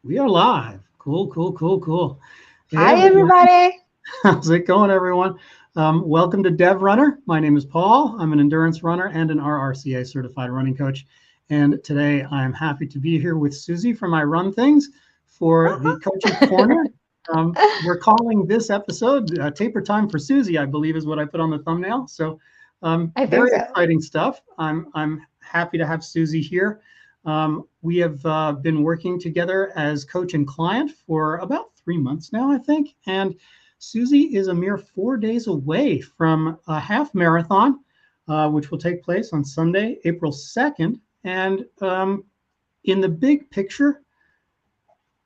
We are live. Cool, cool, cool, cool. Hey, Hi, everyone. everybody. How's it going, everyone? Welcome to DevRunner. My name is Paul. I'm an endurance runner and an RRCA certified running coach. And today I'm happy to be here with Suzie from I Run Things for the Coach's Corner. We're calling this episode Taper Time for Suzie, I believe is what I put on the thumbnail. So I think very so. exciting stuff. I'm happy to have Suzie here. We have been working together as coach and client for about 3 months now, I think. And Suzie is a mere 4 days away from a half marathon, which will take place on Sunday, April 2nd. And in the big picture,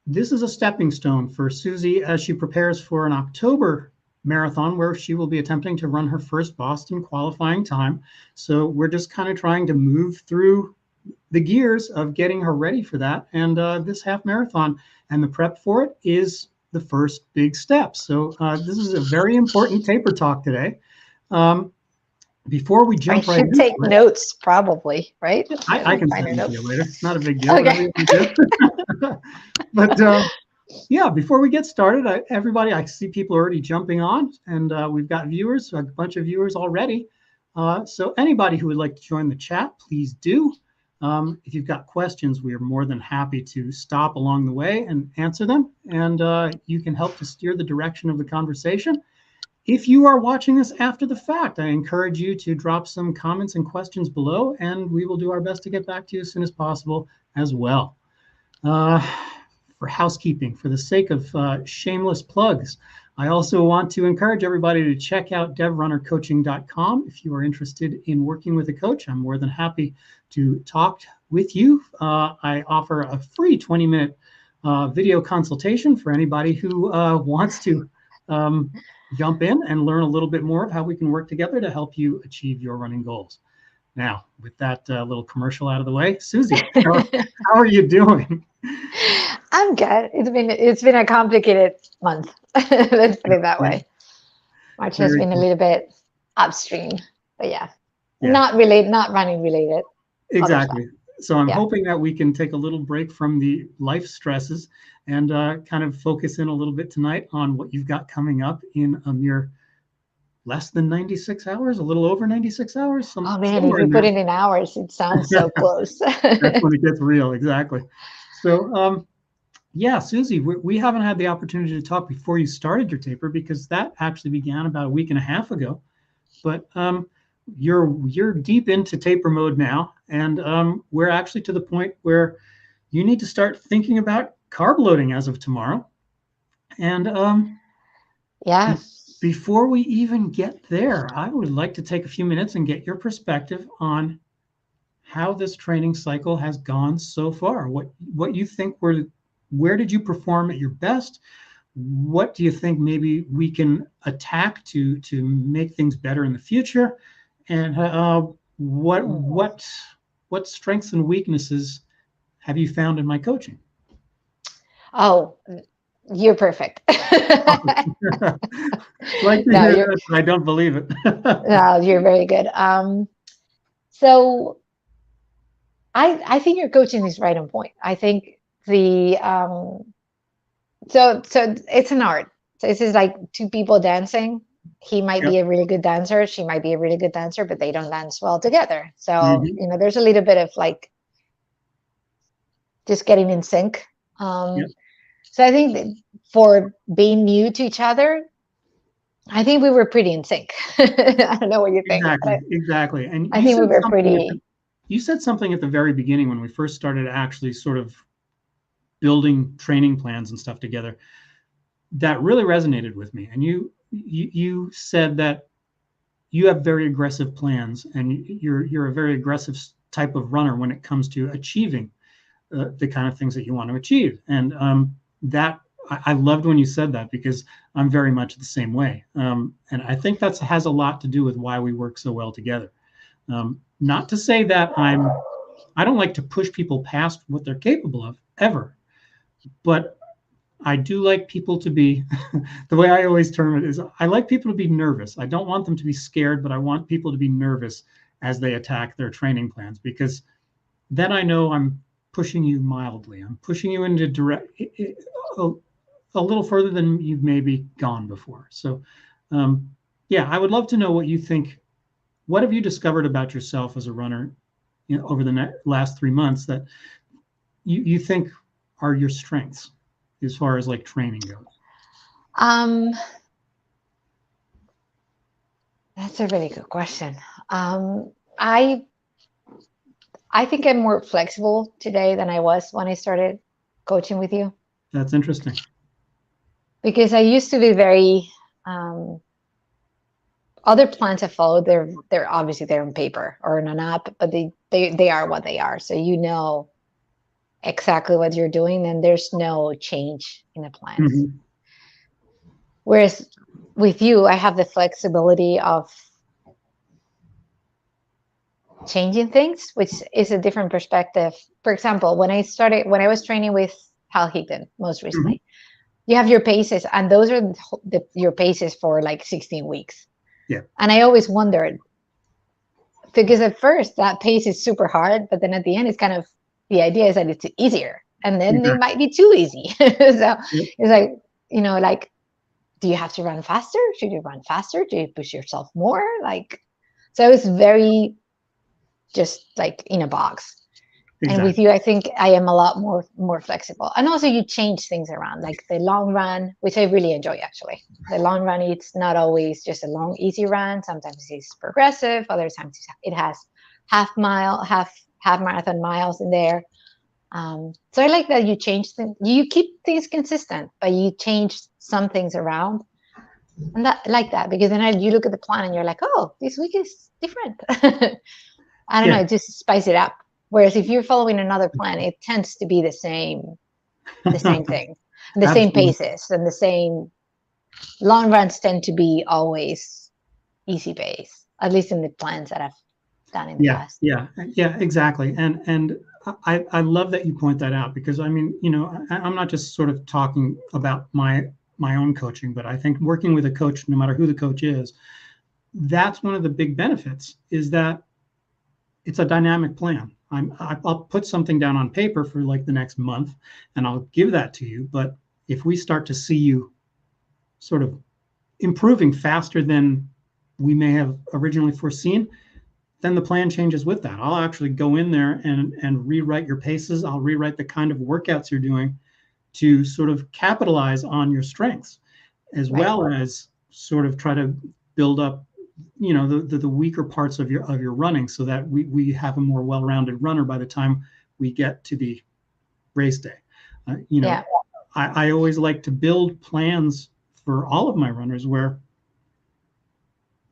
this is a stepping stone for Suzie as she prepares for an October marathon where she will be attempting to run her first Boston qualifying time. So we're just kind of trying to move through the gears of getting her ready for that. And this half marathon and the prep for it is the first big step. So this is a very important taper talk today. Before we I jump right should into take it, notes, probably, right? I can Find send a them to note. you later. Not a big deal. Okay. But yeah, before we get started, everybody, I see people already jumping on, and we've got viewers, a bunch of viewers already. So anybody who would like to join the chat, please do. If you've got questions, we are more than happy to stop along the way and answer them. And you can help to steer the direction of the conversation. If you are watching this after the fact, I encourage you to drop some comments and questions below, and we will do our best to get back to you as soon as possible as well. For housekeeping, for the sake of shameless plugs, I also want to encourage everybody to check out devrunnercoaching.com. If you are interested in working with a coach, I'm more than happy to talk with you. I offer a free 20-minute video consultation for anybody who wants to jump in and learn a little bit more of how we can work together to help you achieve your running goals. Now, with that little commercial out of the way, Suzie, how are you doing? I'm good. It's been a complicated month. Let's put it that way. March has Very been a cool. little bit upstream, but yeah, Yeah, not running related. Other stuff. exactly. So I'm Yeah. hoping that we can take a little break from the life stresses and kind of focus in a little bit tonight on what you've got coming up in a mere less than 96 hours, a little over 96 hours, Oh man, if somewhere you in put there. it in hours, it sounds so close. That's when it gets real, exactly. So yeah, Suzie, we haven't had the opportunity to talk before you started your taper because that actually began about a week and a half ago. But you're deep into taper mode now, and we're actually to the point where you need to start thinking about carb loading as of tomorrow. And Yeah. before we even get there, I would like to take a few minutes and get your perspective on how this training cycle has gone so far. What you think where did you perform at your best? What do you think maybe we can attack to make things better in the future? And what Hmm. what what strengths and weaknesses have you found in my coaching? Oh, you're perfect. Like to No, hear you're that, but I don't believe it. no, you're very good. So I think your coaching is right on point. I think the so it's an art. So this is like two people dancing. He might Yep. be a really good dancer. She might be a really good dancer, but they don't dance well together. So, Hmm. there's a little bit of like just getting in sync. Um, Yep. so I think that for being new to each other, I think we were pretty in sync. I don't know what you think, Exactly. but Exactly. And I think we were pretty. you said something at the very beginning when we first started actually sort of building training plans and stuff together that really resonated with me. And you said that you have very aggressive plans and you're a very aggressive type of runner when it comes to achieving the kind of things that you want to achieve. And that I loved when you said that because I'm very much the same way. And I think that has a lot to do with why we work so well together. Not to say that I don't like to push people past what they're capable of ever, but I do like people to be, the way I always term it is I like people to be nervous. I don't want them to be scared, but I want people to be nervous as they attack their training plans because then I know pushing you mildly. I'm pushing you into a little further than you've maybe gone before. So, yeah, I would love to know what you think. What have you discovered about yourself as a runner, over the last 3 months that you think are your strengths as far as like training goes? That's a really good question. I think I'm more flexible today than I was when I started coaching with you. That's interesting. Because I used to be very other plans I followed, they're obviously they're on paper or in an app, but they are what they are. So you know exactly what you're doing, and there's no change in the plans. Mm-hmm. Whereas with you, I have the flexibility of changing things, which is a different perspective. For example, when I was training with Hal Higdon most recently, you have your paces, and those are your paces for like 16 weeks. Yeah. And I always wondered, because at first that pace is super hard, but then at the end it's kind of, the idea is that it's easier, and then it might be too easy. So it's like, like, do you have to run faster? Should you run faster? Do you push yourself more? Like, so it's very just like in a box. Exactly. And with you, I think I am a lot more flexible. And also you change things around, like the long run, which I really enjoy actually. The long run, it's not always just a long, easy run. Sometimes it's progressive. Other times it has half marathon miles in there. So I like that you change things. You keep things consistent, but you change some things around. And that, like that, because then you look at the plan and you're like, oh, this week is different. I don't know, just spice it up. Whereas if you're following another plan, it tends to be the same thing, the same paces, and the same long runs tend to be always easy pace, at least in the plans that I've done in the past. Yeah, exactly. And I love that you point that out, because I mean, I'm not just sort of talking about my own coaching, but I think working with a coach, no matter who the coach is, that's one of the big benefits, is that it's a dynamic plan. I'll put something down on paper for like the next month, and I'll give that to you. But if we start to see you sort of improving faster than we may have originally foreseen, then the plan changes with that. I'll actually go in there and rewrite your paces. I'll rewrite the kind of workouts you're doing to sort of capitalize on your strengths, as well as sort of try to build up the weaker parts of your running, so that we have a more well-rounded runner by the time we get to the race day. I always like to build plans for all of my runners where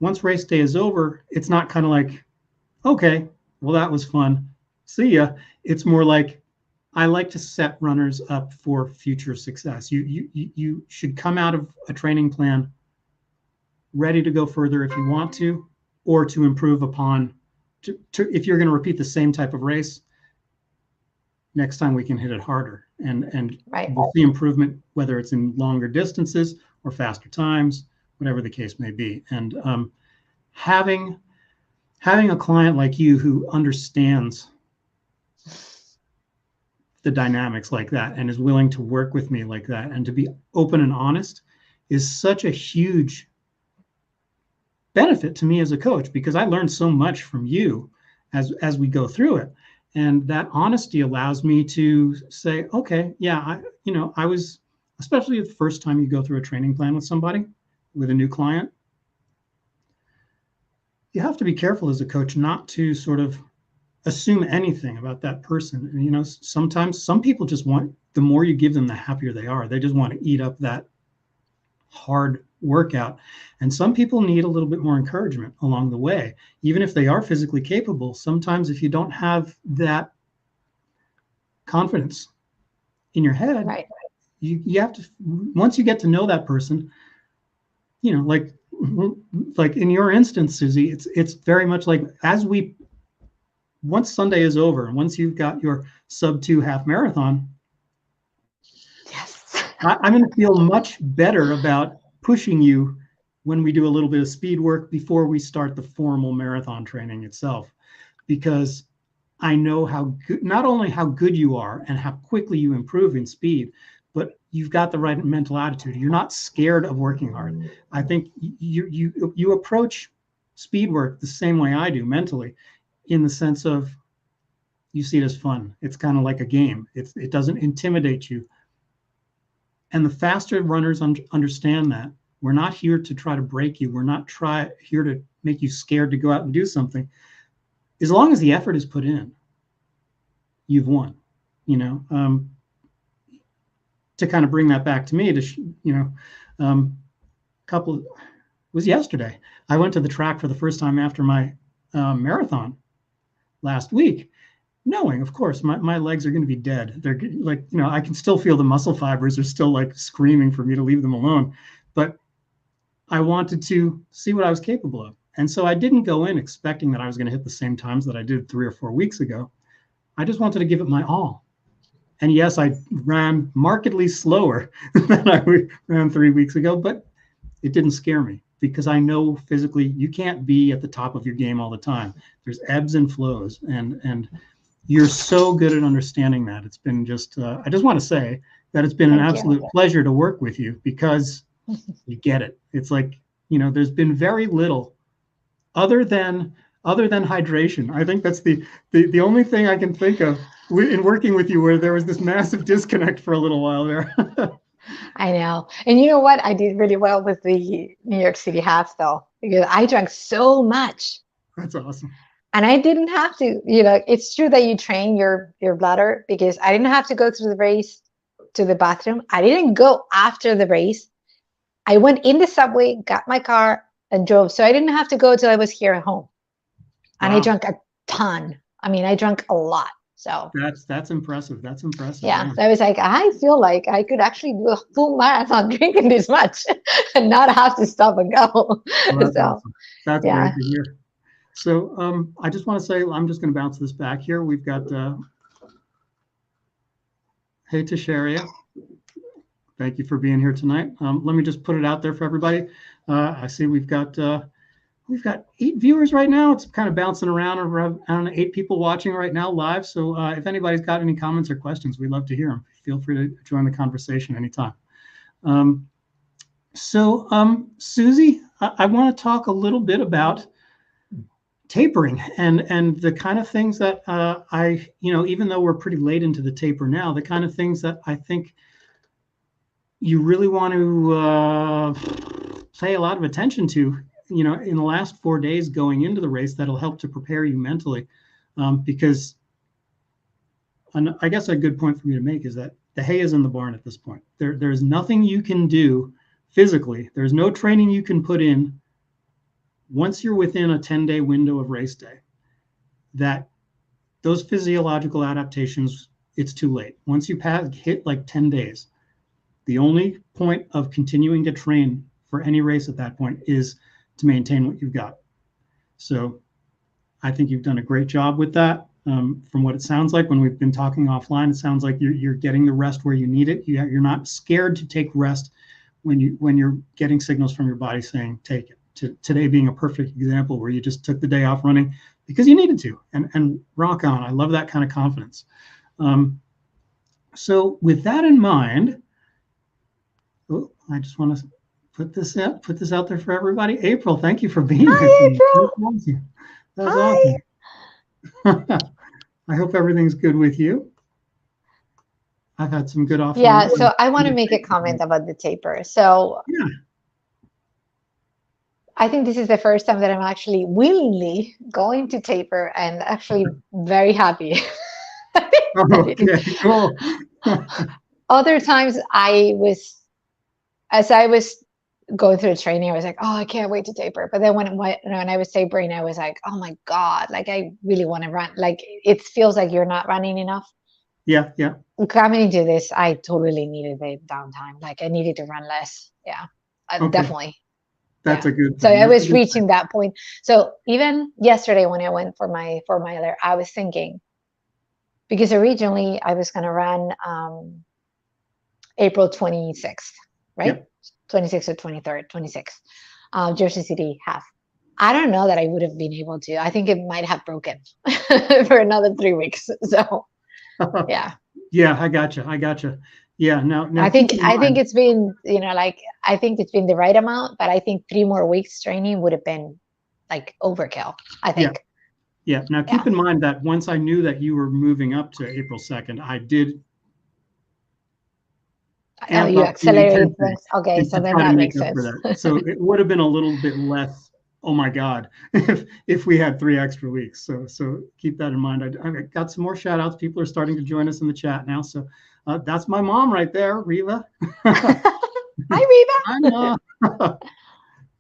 once race day is over, it's not kind of like, okay, well, that was fun, see ya. It's more like, I like to set runners up for future success. You should come out of a training plan ready to go further if you want to, or to improve upon, if you're going to repeat the same type of race, next time we can hit it harder, and we'll see improvement, whether it's in longer distances or faster times, whatever the case may be. And having a client like you who understands the dynamics like that and is willing to work with me like that and to be open and honest is such a huge benefit to me as a coach, because I learned so much from you as we go through it. And that honesty allows me to say, okay, yeah, I was, especially the first time you go through a training plan with somebody, with a new client, you have to be careful as a coach not to sort of assume anything about that person. And, sometimes some people just want, the more you give them, the happier they are. They just want to eat up that hard workout. And some people need a little bit more encouragement along the way, even if they are physically capable. Sometimes if you don't have that confidence in your head, you have to, once you get to know that person, like in your instance, Suzie, it's very much like, once Sunday is over and once you've got your sub-2 half marathon, I'm going to feel much better about pushing you when we do a little bit of speed work before we start the formal marathon training itself, because I know how good, not only how good you are and how quickly you improve in speed, but you've got the right mental attitude. You're not scared of working hard. I think you approach speed work the same way I do mentally, in the sense of you see it as fun. It's kind of like a game. It doesn't intimidate you. And the faster runners understand that, we're not here to try to break you. We're not here to make you scared to go out and do something. As long as the effort is put in, you've won. You know, to kind of bring that back to me, it was yesterday. I went to the track for the first time after my marathon last week, knowing, of course, my legs are going to be dead. They're like, I can still feel the muscle fibers are still like screaming for me to leave them alone. But I wanted to see what I was capable of. And so I didn't go in expecting that I was going to hit the same times that I did 3 or 4 weeks ago. I just wanted to give it my all. And yes, I ran markedly slower than I ran 3 weeks ago, but it didn't scare me, because I know physically you can't be at the top of your game all the time. There's ebbs and flows, and you're so good at understanding that. It's been just, I just want to say that it's been an absolute pleasure to work with you, because you get it. It's like, there's been very little other than hydration. I think that's the only thing I can think of in working with you where there was this massive disconnect for a little while there. I know. And you know what? I did really well with the New York City half, though, because I drank so much. That's awesome. And I didn't have to, it's true that you train your bladder, because I didn't have to go through the race to the bathroom. I didn't go after the race. I went in the subway, got my car, and drove. So I didn't have to go till I was here at home. And I drank a ton. I mean, I drank a lot. So that's impressive. That's impressive. Yeah. So I was like, I feel like I could actually do a full marathon drinking this much and not have to stop and go. Well, that's awesome. That's yeah. great to hear. So I just want to say, I'm just going to bounce this back here. We've got, hey, Tasharia. Thank you for being here tonight. Let me just put it out there for everybody. I see we've got 8 viewers right now. It's kind of bouncing around. Around 8 people watching right now live. So if anybody's got any comments or questions, we'd love to hear them. Feel free to join the conversation anytime. Suzie, I want to talk a little bit about tapering and the kind of things that even though we're pretty late into the taper now, the kind of things that I think you really want to pay a lot of attention to, in the last 4 days going into the race, that'll help to prepare you mentally. Because I guess a good point for me to make is that the hay is in the barn at this point. There's nothing you can do physically. There's no training you can put in once you're within a 10-day window of race day, that those physiological adaptations, it's too late. Once you hit like 10 days, the only point of continuing to train for any race at that point is to maintain what you've got. So I think you've done a great job with that. From what it sounds like when we've been talking offline, it sounds like you're getting the rest where you need it. You're not scared to take rest when you're getting signals from your body saying take it. Today being a perfect example where you just took the day off running because you needed to, and rock on. I love that kind of confidence. So with that in mind, I just want to put this out there for everybody. April, thank you for being here. April. That was awesome. I hope everything's good with you. I've had some good offline. Yeah, so I want to make a comment about the taper. So yeah. I think this is the first time that I'm actually willingly going to taper, and actually very happy. Okay, cool. Other times as I was going through the training, I was like, oh, I can't wait to taper. But then when I was tapering, I was like, oh my God, like I really want to run. Like it feels like you're not running enough. Yeah. Coming into this, I totally needed the downtime. Like I needed to run less. Yeah, okay. Definitely. That's a good thing. So I was reaching that point. So even yesterday when I went for my 4-miler, I was thinking, because originally I was going to run April 26th, right? Yep. 26th or 23rd, 26th, Jersey City half. I don't know that I would have been able to. I think it might have broken for another 3 weeks. So yeah. Yeah, I gotcha. Yeah, now I keep think in I think mind. it's been, like I think it's been the right amount, but I think 3 more weeks training would have been like overkill, I Yeah, think. yeah. Now Yeah. keep in mind that once I knew that you were moving up to April 2nd, I did Oh, amp you up the accelerated intensity things. Okay, so to then try to that make makes up for sense. that. So it would have been a little bit less. Oh my God, if we had 3 extra weeks. So keep that in mind. I got some more shout outs. People are starting to join us in the chat now. So that's my mom right there, Riva. Hi, I'm Reba.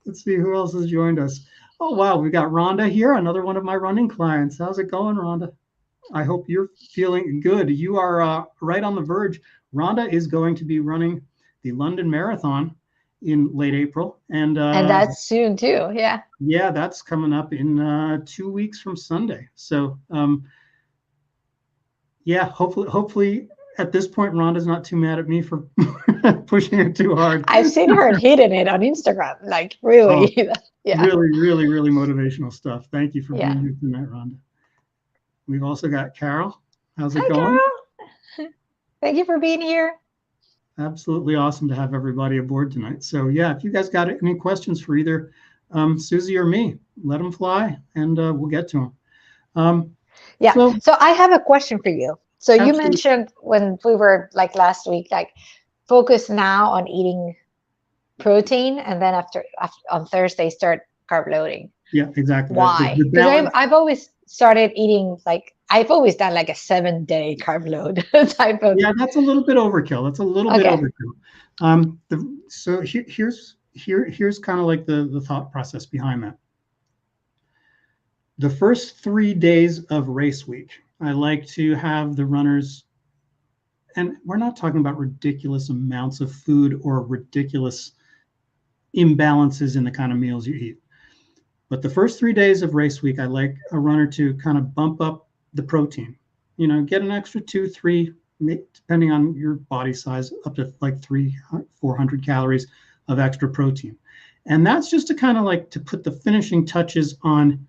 let's see who else has joined us. Oh wow, we got Rhonda here, another one of my running clients. How's it going, Rhonda? I hope you're feeling good. You are right on the verge. Rhonda is going to be running the London Marathon in late April, and And that's soon too. Yeah. yeah, that's coming up in 2 weeks from Sunday. So yeah, hopefully at this point Rhonda's not too mad at me for pushing it too hard. I've seen her hitting it on Instagram. Like Oh, really. Yeah. really motivational stuff. Thank you for Yeah. being here tonight, Rhonda. We've also got Carol. How's it Hi, going? Carol. Thank you for being here. Absolutely awesome to have everybody aboard tonight. So yeah, if you guys got any questions for either Suzie or me, let them fly, and we'll get to them. Yeah. So So I have a question for you. So you absolutely, mentioned when we were like last week, like focus now on eating protein, and then after on Thursday start carb loading. yeah, exactly. Why? The Because balance. I've always started eating, like I've always done like a 7-day carb load type of. Yeah, that's a little bit overkill. That's a little bit Okay. overkill. So here's kind of like the thought process behind that. The first 3 days of race week, I like to have the runners, and we're not talking about ridiculous amounts of food or ridiculous imbalances in the kind of meals you eat. But the first 3 days of race week, I like a runner to kind of bump up the protein. You know, get an extra 2, 3, depending on your body size, up to like 400 calories of extra protein. And that's just to kind of like to put the finishing touches on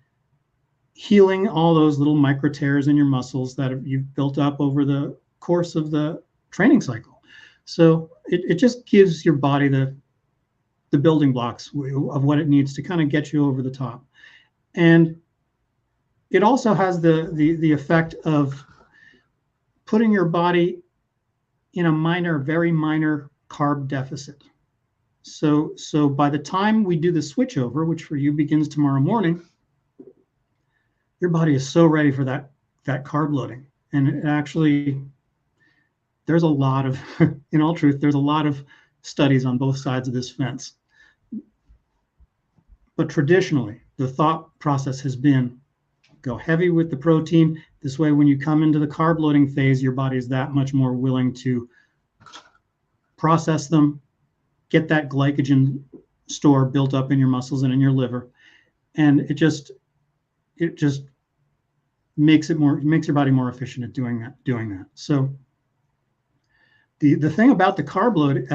healing all those little micro tears in your muscles that you've built up over the course of the training cycle. So it just gives your body the building blocks of what it needs to kind of get you over the top. And it also has the effect of putting your body in a very minor carb deficit. So by the time we do the switch over, which for you begins tomorrow morning, your body is so ready for that carb loading. And it actually, there's a lot of, in all truth, there's a lot of studies on both sides of this fence. But traditionally, the thought process has been go heavy with the protein. This way, when you come into the carb loading phase, your body is that much more willing to process them, get that glycogen store built up in your muscles and in your liver. And it just makes your body more efficient at doing that. So the thing about the carb load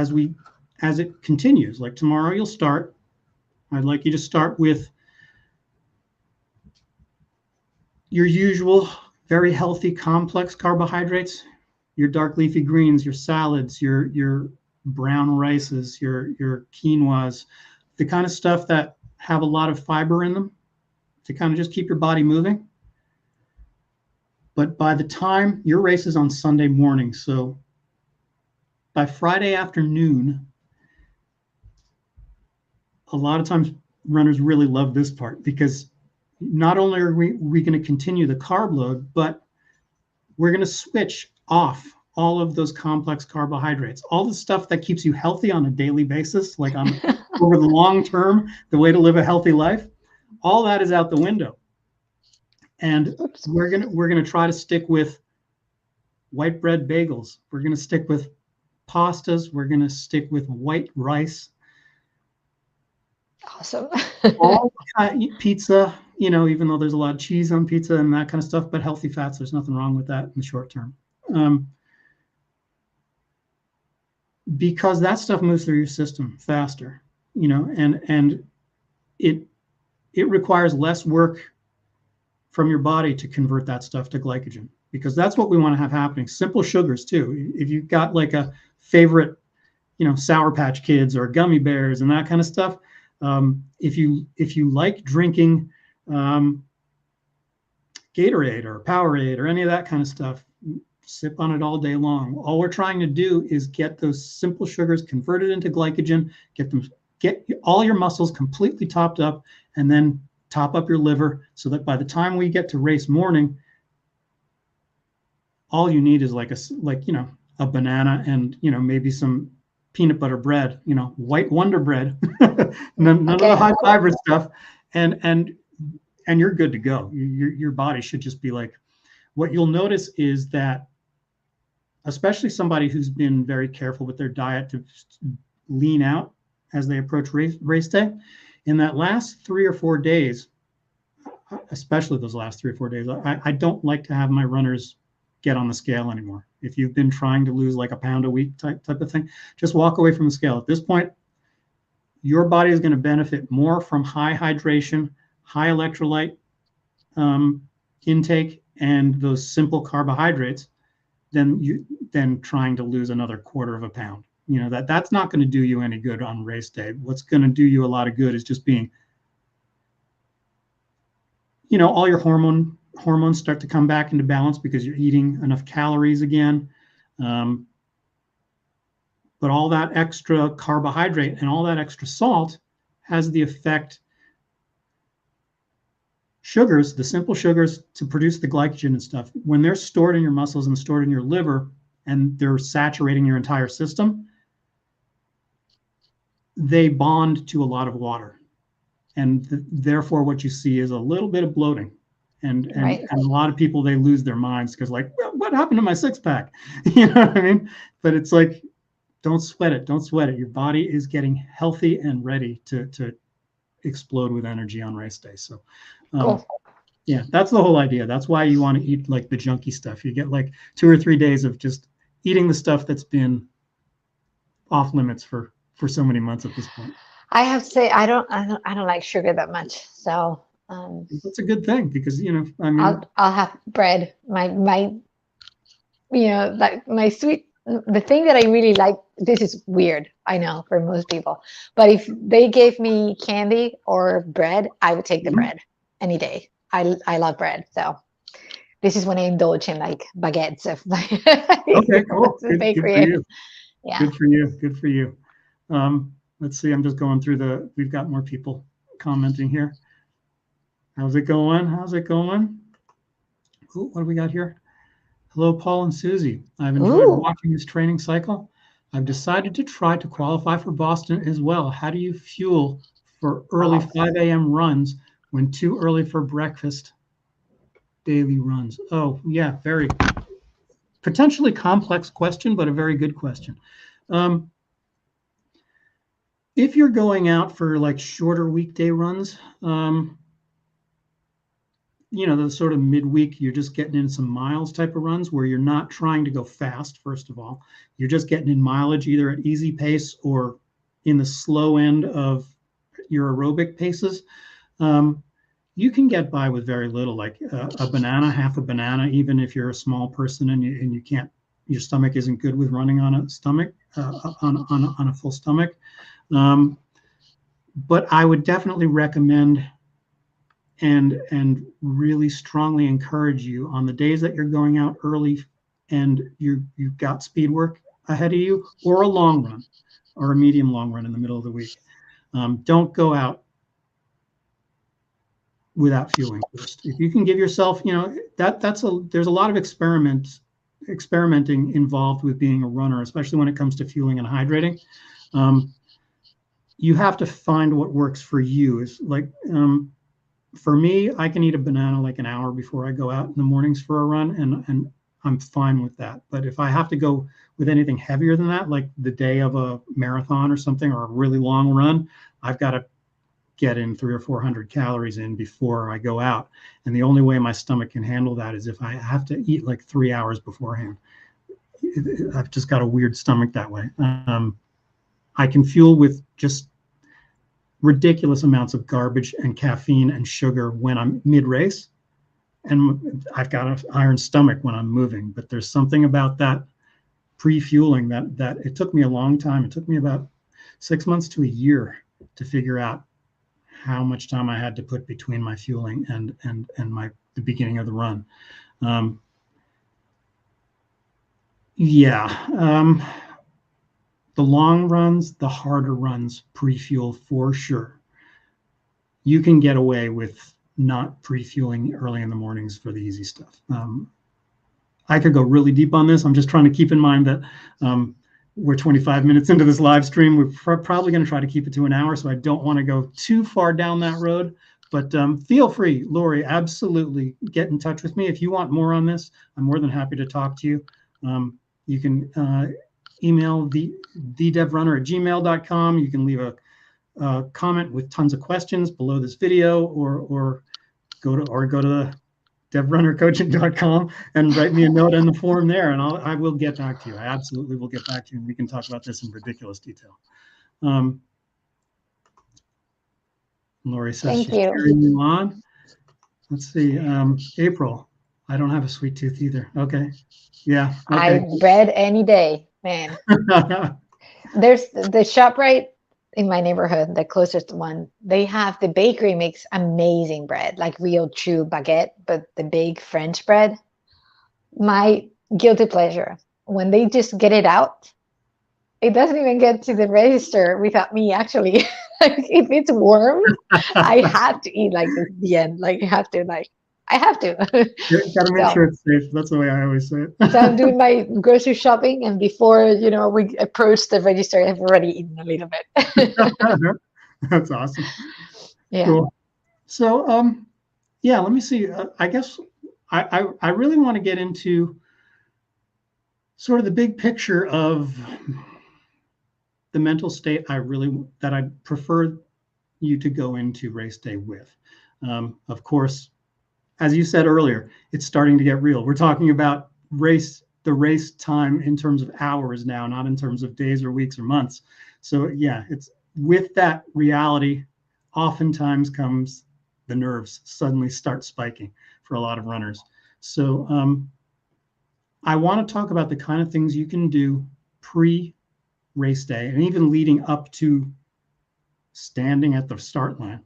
as it continues, like tomorrow you'll start, I'd like you to start with your usual very healthy complex carbohydrates, your dark leafy greens, your salads, your brown rices, your quinoas, the kind of stuff that have a lot of fiber in them to kind of just keep your body moving. But by the time your race is on Sunday morning, so by Friday afternoon, a lot of times runners really love this part because not only are we going to continue the carb load, but we're going to switch off all of those complex carbohydrates, all the stuff that keeps you healthy on a daily basis, like on over the long term, the way to live a healthy life, all that is out the window. And we're gonna try to stick with white bread bagels. We're gonna stick with pastas. We're gonna stick with white rice. Awesome. All pizza, even though there's a lot of cheese on pizza and that kind of stuff, but healthy fats, there's nothing wrong with that in the short term. Because that stuff moves through your system faster, and it it requires less work from your body to convert that stuff to glycogen, because that's what we want to have happening. Simple sugars too. If you've got like a favorite, Sour Patch Kids or gummy bears and that kind of stuff, if you like drinking Gatorade or Powerade or any of that kind of stuff, sip on it all day long. All we're trying to do is get those simple sugars converted into glycogen, get all your muscles completely topped up, and then top up your liver so that by the time we get to race morning, all you need is a banana and maybe some peanut butter bread, white Wonder Bread, none of the high fiber stuff, and you're good to go. Your body should just be like. What you'll notice is that, especially somebody who's been very careful with their diet to lean out as they approach race day, in that last 3 or 4 days, especially those last 3 or 4 days, I don't like to have my runners get on the scale anymore. If you've been trying to lose like a pound a week type of thing, just walk away from the scale. At this point, your body is going to benefit more from high hydration, high electrolyte intake, and those simple carbohydrates than trying to lose another 1/4 of a pound. That's not going to do you any good on race day. What's going to do you a lot of good is just being, all your hormones start to come back into balance because you're eating enough calories again. But all that extra carbohydrate and all that extra salt has the effect. Sugars, the simple sugars to produce the glycogen and stuff, when they're stored in your muscles and stored in your liver and they're saturating your entire system, they bond to a lot of water. And therefore what you see is a little bit of bloating. And right. And a lot of people, they lose their minds because well, what happened to my 6-pack? You know what I mean? But it's like, don't sweat it. Don't sweat it. Your body is getting healthy and ready to explode with energy on race day. So Cool. Yeah, that's the whole idea. That's why you want to eat like the junky stuff. You get like 2 or 3 days of just eating the stuff that's been off limits for so many months at this point. I have to say I don't like sugar that much. So that's a good thing because I mean I'll have bread. My like my sweet, the thing that I really like, this is weird, I know, for most people, but if they gave me candy or bread, I would take the bread any day. I love bread, so this is when I indulge in like baguettes of okay, cool. Good for you. Yeah. Good for you. Let's see, I'm just going through we've got more people commenting here. How's it going? Ooh, what do we got here? Hello, Paul and Susie. I've enjoyed watching this training cycle. I've decided to try to qualify for Boston as well. How do you fuel for early 5 a.m. runs when too early for breakfast daily runs? Oh, yeah, very potentially complex question, but a very good question. If you're going out for like shorter weekday runs, the sort of midweek, you're just getting in some miles type of runs where you're not trying to go fast, first of all. You're just getting in mileage either at easy pace or in the slow end of your aerobic paces. You can get by with very little, like a banana, half a banana, even if you're a small person and you can't, your stomach isn't good with running on a stomach, on a full stomach. But I would definitely recommend and really strongly encourage you on the days that you're going out early and you've got speed work ahead of you, or a long run or a medium long run in the middle of the week. Don't go out without fueling first. If you can give yourself, there's a lot of experimenting involved with being a runner, especially when it comes to fueling and hydrating. You have to find what works for you. Is like, for me, I can eat a banana like an hour before I go out in the mornings for a run, and I'm fine with that. But if I have to go with anything heavier than that, like the day of a marathon or something, or a really long run, I've got to get in 300 or 400 calories in before I go out. And the only way my stomach can handle that is if I have to eat like 3 hours beforehand. I've just got a weird stomach that way. I can fuel with just ridiculous amounts of garbage and caffeine and sugar when I'm mid-race, and I've got an iron stomach when I'm moving. But there's something about that pre-fueling that it took me a long time. It took me about 6 months to a year to figure out how much time I had to put between my fueling and the beginning of the run. The long runs, the harder runs, pre-fuel for sure. You can get away with not pre-fueling early in the mornings for the easy stuff. I could go really deep on this. I'm just trying to keep in mind that we're 25 minutes into this live stream. We're probably going to try to keep it to an hour, so I don't want to go too far down that road. But feel free, Lori, absolutely get in touch with me. If you want more on this, I'm more than happy to talk to you. You can email thedevrunner@gmail.com. You can leave a comment with tons of questions below this video, or go to devrunnercoaching.com and write me a note in the forum there, and I will get back to you. I absolutely will get back to you, and we can talk about this in ridiculous detail. Lori says she's cheering you on. Let's see, April. I don't have a sweet tooth either. Okay. Yeah. Okay. Bread any day, man. There's the ShopRite in my neighborhood, the closest one. They have, the bakery makes amazing bread, like real true baguette, but the big French bread. My guilty pleasure, when they just get it out, it doesn't even get to the register without me actually. Like, if it's warm, I have to eat like this at the end. Like, I have to. You gotta make sure it's safe. That's the way I always say it. So I'm doing my grocery shopping, and before we approach the register, I've already eaten a little bit. That's awesome. Yeah. Cool. So yeah, let me see. I guess I really want to get into sort of the big picture of the mental state that I prefer you to go into race day with. Of course, as you said earlier, it's starting to get real. We're talking about the race time in terms of hours now, not in terms of days or weeks or months. So yeah, it's with that reality, oftentimes comes the nerves suddenly start spiking for a lot of runners. So I want to talk about the kind of things you can do pre-race day and even leading up to standing at the start line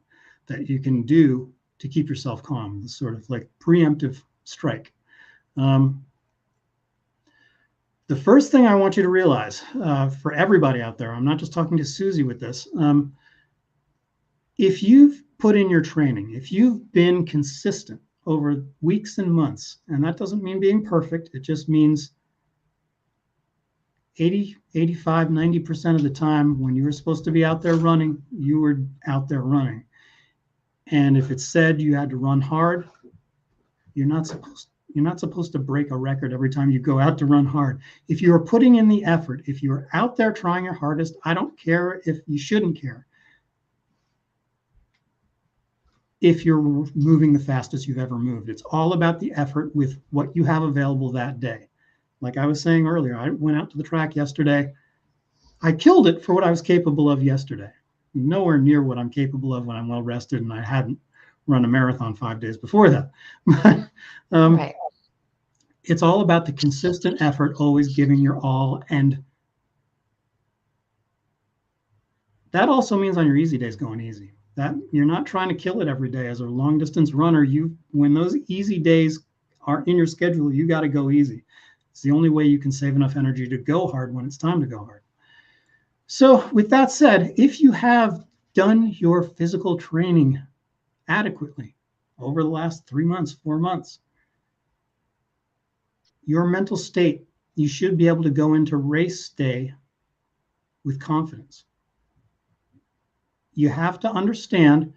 that you can do to keep yourself calm, this sort of like preemptive strike. The first thing I want you to realize, for everybody out there, I'm not just talking to Susie with this, if you've put in your training, if you've been consistent over weeks and months, and that doesn't mean being perfect, it just means 80, 85, 90% of the time when you were supposed to be out there running, you were out there running. And if it said you had to run hard, you're not supposed to break a record every time you go out to run hard. If you are putting in the effort, if you're out there trying your hardest, I don't care if you shouldn't care if you're moving the fastest you've ever moved. It's all about the effort with what you have available that day. Like I was saying earlier, I went out to the track yesterday. I killed it for what I was capable of yesterday. Nowhere near what I'm capable of when I'm well rested and I hadn't run a marathon 5 days before that. Right. It's all about the consistent effort, always giving your all. And that also means on your easy days going easy. That you're not trying to kill it every day. As a long distance runner, when those easy days are in your schedule, you got to go easy. It's the only way you can save enough energy to go hard when it's time to go hard. So with that said, if you have done your physical training adequately over the last 3 months, 4 months, your mental state, you should be able to go into race day with confidence. You have to understand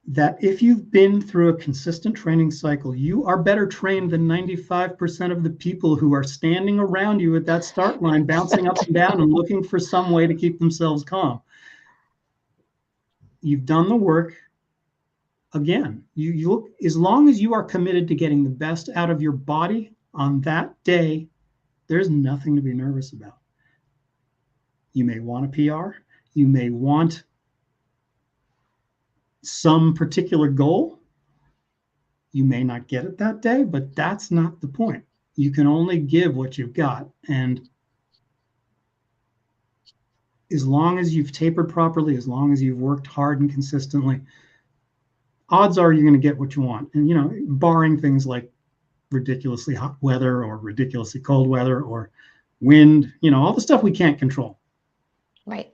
that if you've been through a consistent training cycle, you are better trained than 95% of the people who are standing around you at that start line, bouncing up and down and looking for some way to keep themselves calm. You've done the work. Again, you as long as you are committed to getting the best out of your body on that day, there's nothing to be nervous about. You may want a PR. You may want some particular goal. You may not get it that day, but that's not the point. You can only give what you've got. And as long as you've tapered properly, as long as you've worked hard and consistently, odds are you're going to get what you want. And, you know, barring things like ridiculously hot weather or ridiculously cold weather or wind, you know, all the stuff we can't control. Right.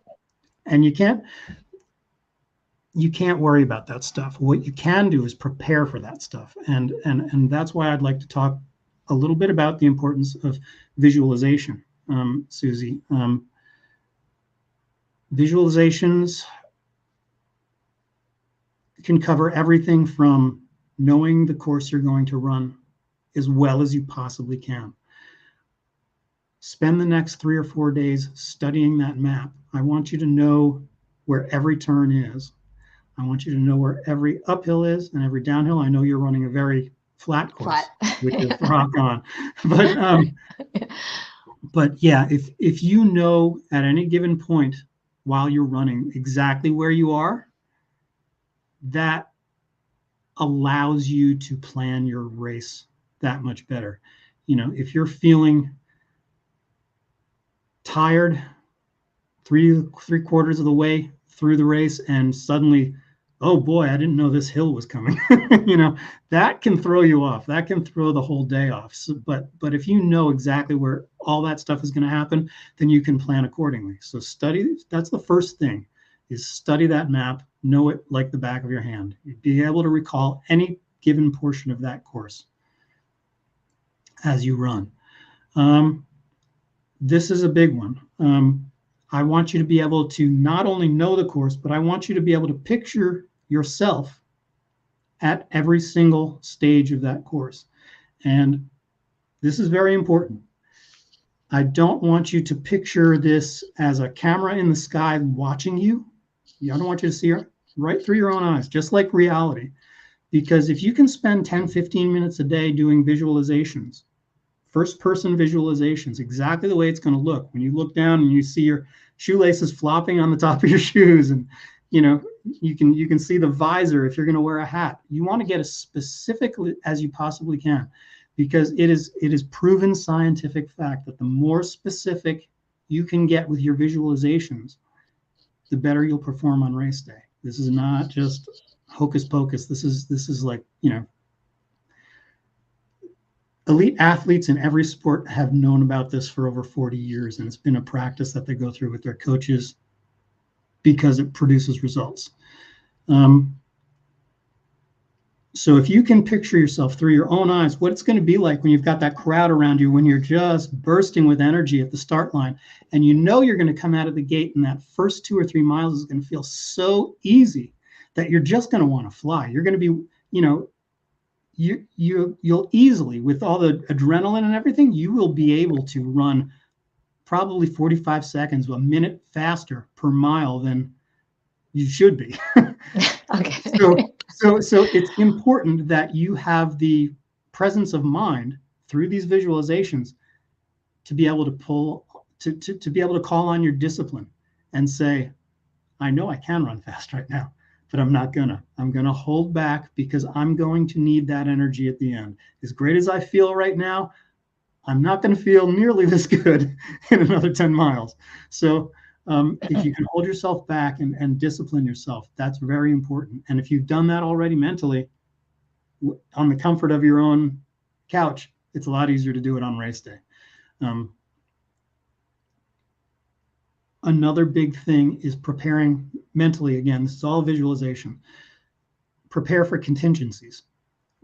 And you can't worry about that stuff. What you can do is prepare for that stuff. And that's why I'd like to talk a little bit about the importance of visualization, Suzie. Visualizations can cover everything from knowing the course you're going to run as well as you possibly can. Spend the next 3 or 4 days studying that map. I want you to know where every turn is. I want you to know where every uphill is and every downhill. I know you're running a very flat course, which is rock on. But yeah, if you know at any given point while you're running exactly where you are, that allows you to plan your race that much better. You know, if you're feeling tired three quarters of the way through the race and suddenly, oh boy, I didn't know this hill was coming, you know, that can throw you off. That can throw the whole day off. So, but if you know exactly where all that stuff is going to happen, then you can plan accordingly. So study, that's the first thing, is study that map, know it like the back of your hand. You'd be able to recall any given portion of that course as you run. This is a big one. I want you to be able to not only know the course, but I want you to be able to picture yourself at every single stage of that course. And this is very important. I don't want you to picture this as a camera in the sky watching you. I don't want you to see right through your own eyes, just like reality. Because if you can spend 10, 15 minutes a day doing visualizations, first-person visualizations, exactly the way it's going to look. When you look down and you see your shoelaces flopping on the top of your shoes, and you know you can see the visor if you're going to wear a hat. You want to get as specific as you possibly can, because it is proven scientific fact that the more specific you can get with your visualizations, the better you'll perform on race day. This is not just hocus pocus. This is like, you know, elite athletes in every sport have known about this for over 40 years, and it's been a practice that they go through with their coaches because it produces results. So if you can picture yourself through your own eyes, what it's going to be like when you've got that crowd around you, when you're just bursting with energy at the start line, and you know you're going to come out of the gate and that first 2 or 3 miles is going to feel so easy that you're just going to want to fly. You're going to be, you know, you'll easily, with all the adrenaline and everything, you will be able to run probably 45 seconds, a minute faster per mile than you should be. Okay. So it's important that you have the presence of mind through these visualizations to be able to be able to call on your discipline and say, I know I can run fast right now, but I'm not gonna. I'm gonna hold back because I'm going to need that energy at the end. As great as I feel right now, I'm not going to feel nearly this good in another 10 miles. So if you can hold yourself back and discipline yourself, that's very important. And if you've done that already mentally on the comfort of your own couch, it's a lot easier to do it on race day. Another big thing is preparing mentally. Again, this is all visualization. Prepare for contingencies.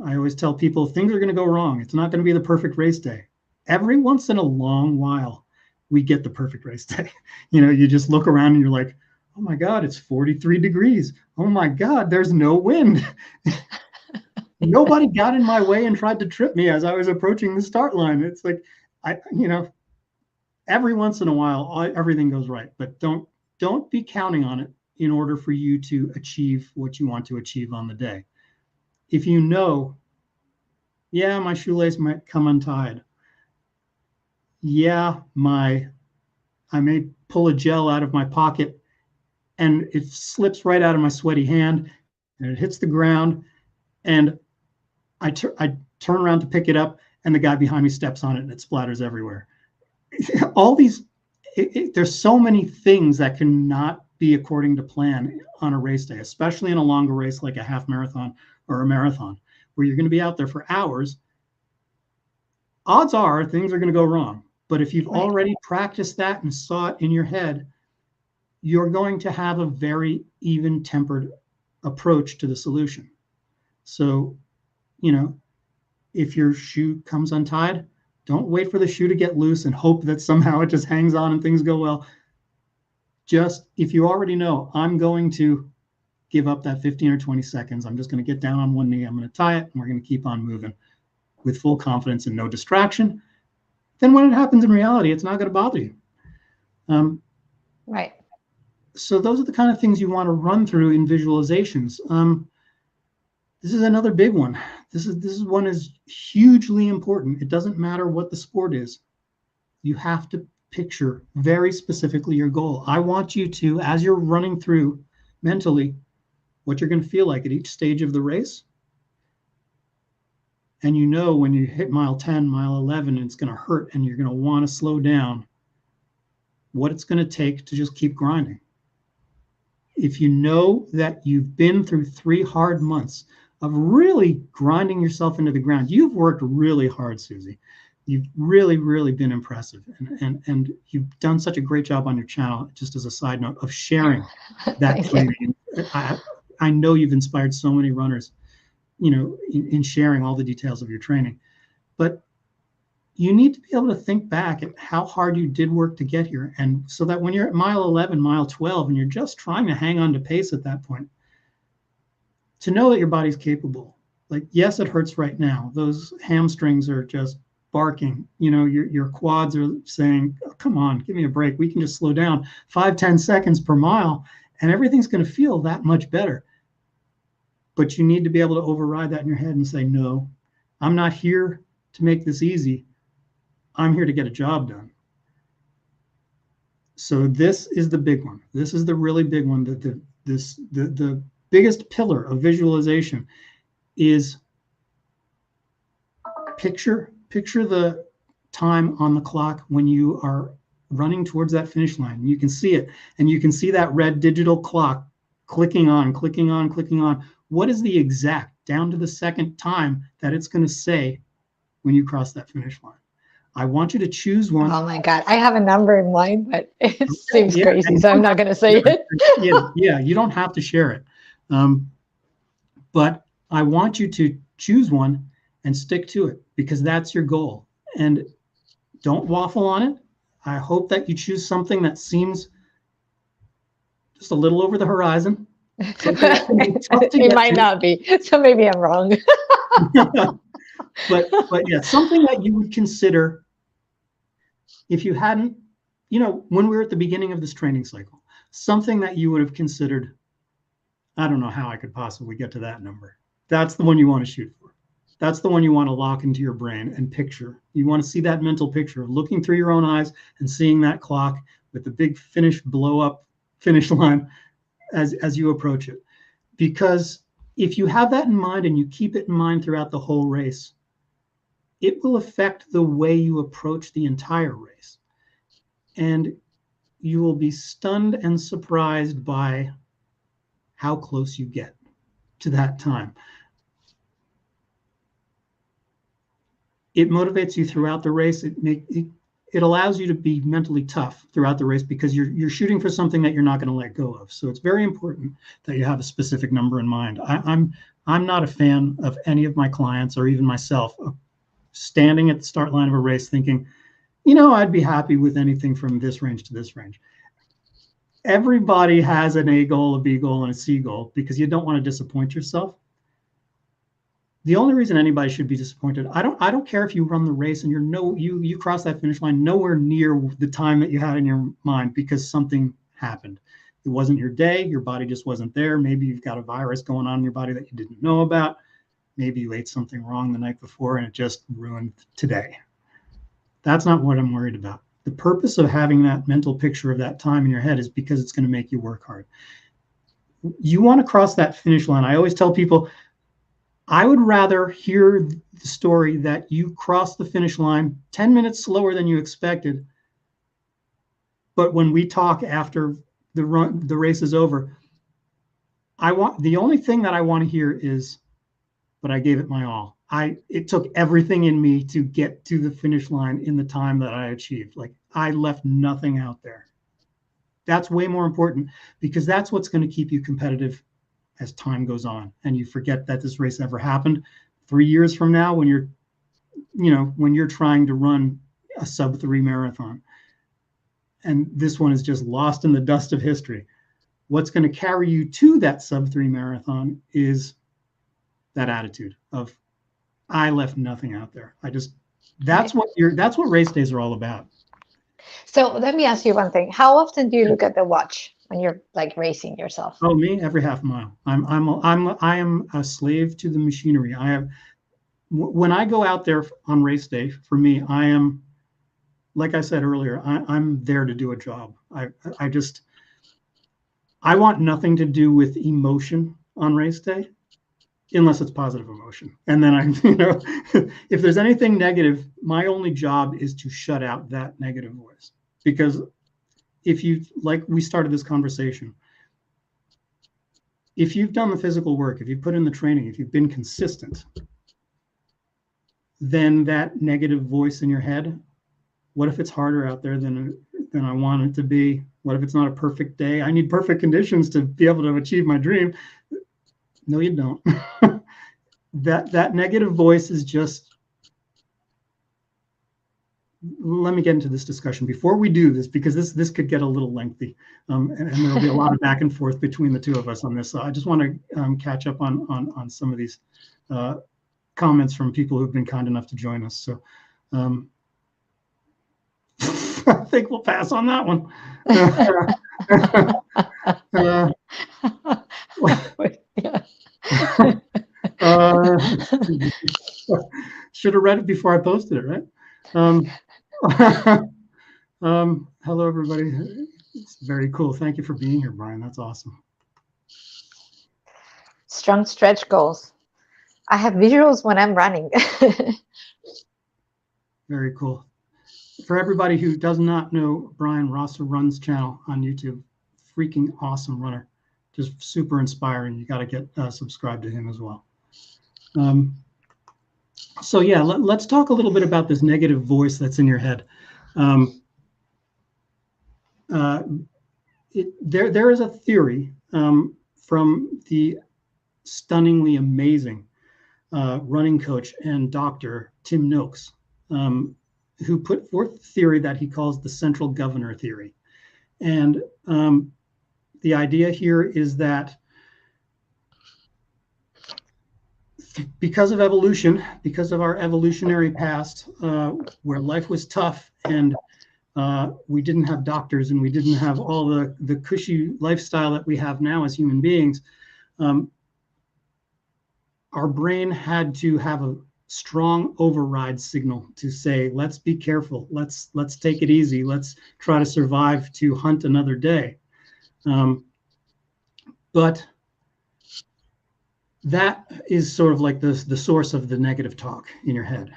I always tell people things are going to go wrong. It's not going to be the perfect race day. Every once in a long while, we get the perfect race day. You know, you just look around and you're like, oh my God, it's 43 degrees. Oh my God, there's no wind. Nobody got in my way and tried to trip me as I was approaching the start line. It's like, you know, every once in a while, everything goes right, but don't be counting on it in order for you to achieve what you want to achieve on the day. If you know, yeah, my shoelace might come untied. Yeah, I may pull a gel out of my pocket and it slips right out of my sweaty hand, and it hits the ground, and I turn around to pick it up, and the guy behind me steps on it, and it splatters everywhere. All these, there's so many things that cannot be according to plan on a race day, especially in a longer race like a half marathon or a marathon, where you're going to be out there for hours. Odds are things are going to go wrong. But if you've already practiced that and saw it in your head, you're going to have a very even-tempered approach to the solution. So, you know, if your shoe comes untied, don't wait for the shoe to get loose and hope that somehow it just hangs on and things go well. Just, if you already know, I'm going to give up that 15 or 20 seconds, I'm just going to get down on one knee, I'm going to tie it, and we're going to keep on moving with full confidence and no distraction. Then when it happens in reality, it's not going to bother you. Right. So those are the kind of things you want to run through in visualizations. This is another big one. This one is hugely important. It doesn't matter what the sport is. You have to picture very specifically your goal. I want you to, as you're running through mentally, what you're going to feel like at each stage of the race. And you know when you hit mile 10, mile 11, it's going to hurt and you're going to want to slow down, what it's going to take to just keep grinding. If you know that you've been through 3 hard months of really grinding yourself into the ground, you've worked really hard, Suzie. You've really, really been impressive. And you've done such a great job on your channel, just as a side note, of sharing that training. I know you've inspired so many runners, you know, in sharing all the details of your training. But you need to be able to think back at how hard you did work to get here. And so that when you're at mile 11, mile 12, and you're just trying to hang on to pace at that point, to know that your body's capable. Like, yes, it hurts right now. Those hamstrings are just barking. You know, your quads are saying, oh, come on, give me a break. We can just slow down 5-10 seconds per mile, and everything's going to feel that much better. But you need to be able to override that in your head and say, no, I'm not here to make this easy. I'm here to get a job done. So this is the big one. This is the really big one. That the biggest pillar of visualization is picture the time on the clock when you are running towards that finish line. You can see it, and you can see that red digital clock clicking on, clicking on, clicking on. What is the exact, down to the second time that it's going to say when you cross that finish line? I want you to choose one. Oh my God, I have a number in mind, but it seems crazy, so I'm not going to say it. Yeah, you don't have to share it. But I want you to choose one and stick to it, because that's your goal. And don't waffle on it. I hope that you choose something that seems just a little over the horizon. It might not be, so maybe I'm wrong. but yeah, something that you would consider if you hadn't, you know, when we were at the beginning of this training cycle, something that you would have considered. I don't know how I could possibly get to that number. That's the one you want to shoot for. That's the one you want to lock into your brain and picture. You want to see that mental picture of looking through your own eyes and seeing that clock with the big finish, blow up finish line as you approach it. Because if you have that in mind and you keep it in mind throughout the whole race, it will affect the way you approach the entire race. And you will be stunned and surprised by how close you get to that time. It motivates you throughout the race. It allows you to be mentally tough throughout the race, because you're shooting for something that you're not going to let go of. So it's very important that you have a specific number in mind. I'm not a fan of any of my clients, or even myself, standing at the start line of a race thinking, you know, I'd be happy with anything from this range to this range. Everybody has an A goal, a B goal, and a C goal, because you don't want to disappoint yourself. The only reason anybody should be disappointed, I don't care if you run the race and you cross that finish line nowhere near the time that you had in your mind because something happened. It wasn't your day, your body just wasn't there. Maybe you've got a virus going on in your body that you didn't know about. Maybe you ate something wrong the night before and it just ruined today. That's not what I'm worried about. The purpose of having that mental picture of that time in your head is because it's going to make you work hard. You want to cross that finish line. I always tell people, I would rather hear the story that you crossed the finish line 10 minutes slower than you expected. But when we talk after the race is over, the only thing that I want to hear is, but I gave it my all. It took everything in me to get to the finish line in the time that I achieved. Like, I left nothing out there. That's way more important, because that's what's going to keep you competitive as time goes on, and you forget that this race ever happened. 3 years from now, when you're trying to run a sub-3 marathon, and this one is just lost in the dust of history, what's going to carry you to that sub-3 marathon is that attitude of, I left nothing out there. That's what race days are all about. So let me ask you one thing. How often do you look at the watch when you're like racing yourself? Oh, me, every half mile. I am a slave to the machinery. When I go out there on race day, for me, I am, like I said earlier, I'm there to do a job. I want nothing to do with emotion on race day, unless it's positive emotion. And then if there's anything negative, my only job is to shut out that negative voice. Because like we started this conversation, if you've done the physical work, if you put in the training, if you've been consistent, then that negative voice in your head, what if it's harder out there than I want it to be? What if it's not a perfect day? I need perfect conditions to be able to achieve my dream. No, you don't. That negative voice is just, let me get into this discussion before we do this, because this could get a little lengthy, and there'll be a lot of back and forth between the two of us on this. So I just want to catch up on some of these comments from people who've been kind enough to join us. So I think we'll pass on that one. Should have read it before I posted it, right? Hello, everybody. It's very cool. Thank you for being here, Brian. That's awesome. Strong stretch goals. I have visuals when I'm running. Very cool. For everybody who does not know Brian Rosser Runs channel on YouTube, freaking awesome runner. Just super inspiring. You got to get subscribed to him as well. So yeah, let's talk a little bit about this negative voice that's in your head. There is a theory from the stunningly amazing running coach and doctor Tim Noakes, who put forth a theory that he calls the central governor theory. And the idea here is that because of evolution, because of our evolutionary past, where life was tough and we didn't have doctors and we didn't have all the cushy lifestyle that we have now as human beings, our brain had to have a strong override signal to say, let's be careful, let's take it easy, let's try to survive to hunt another day. But that is sort of like the source of the negative talk in your head,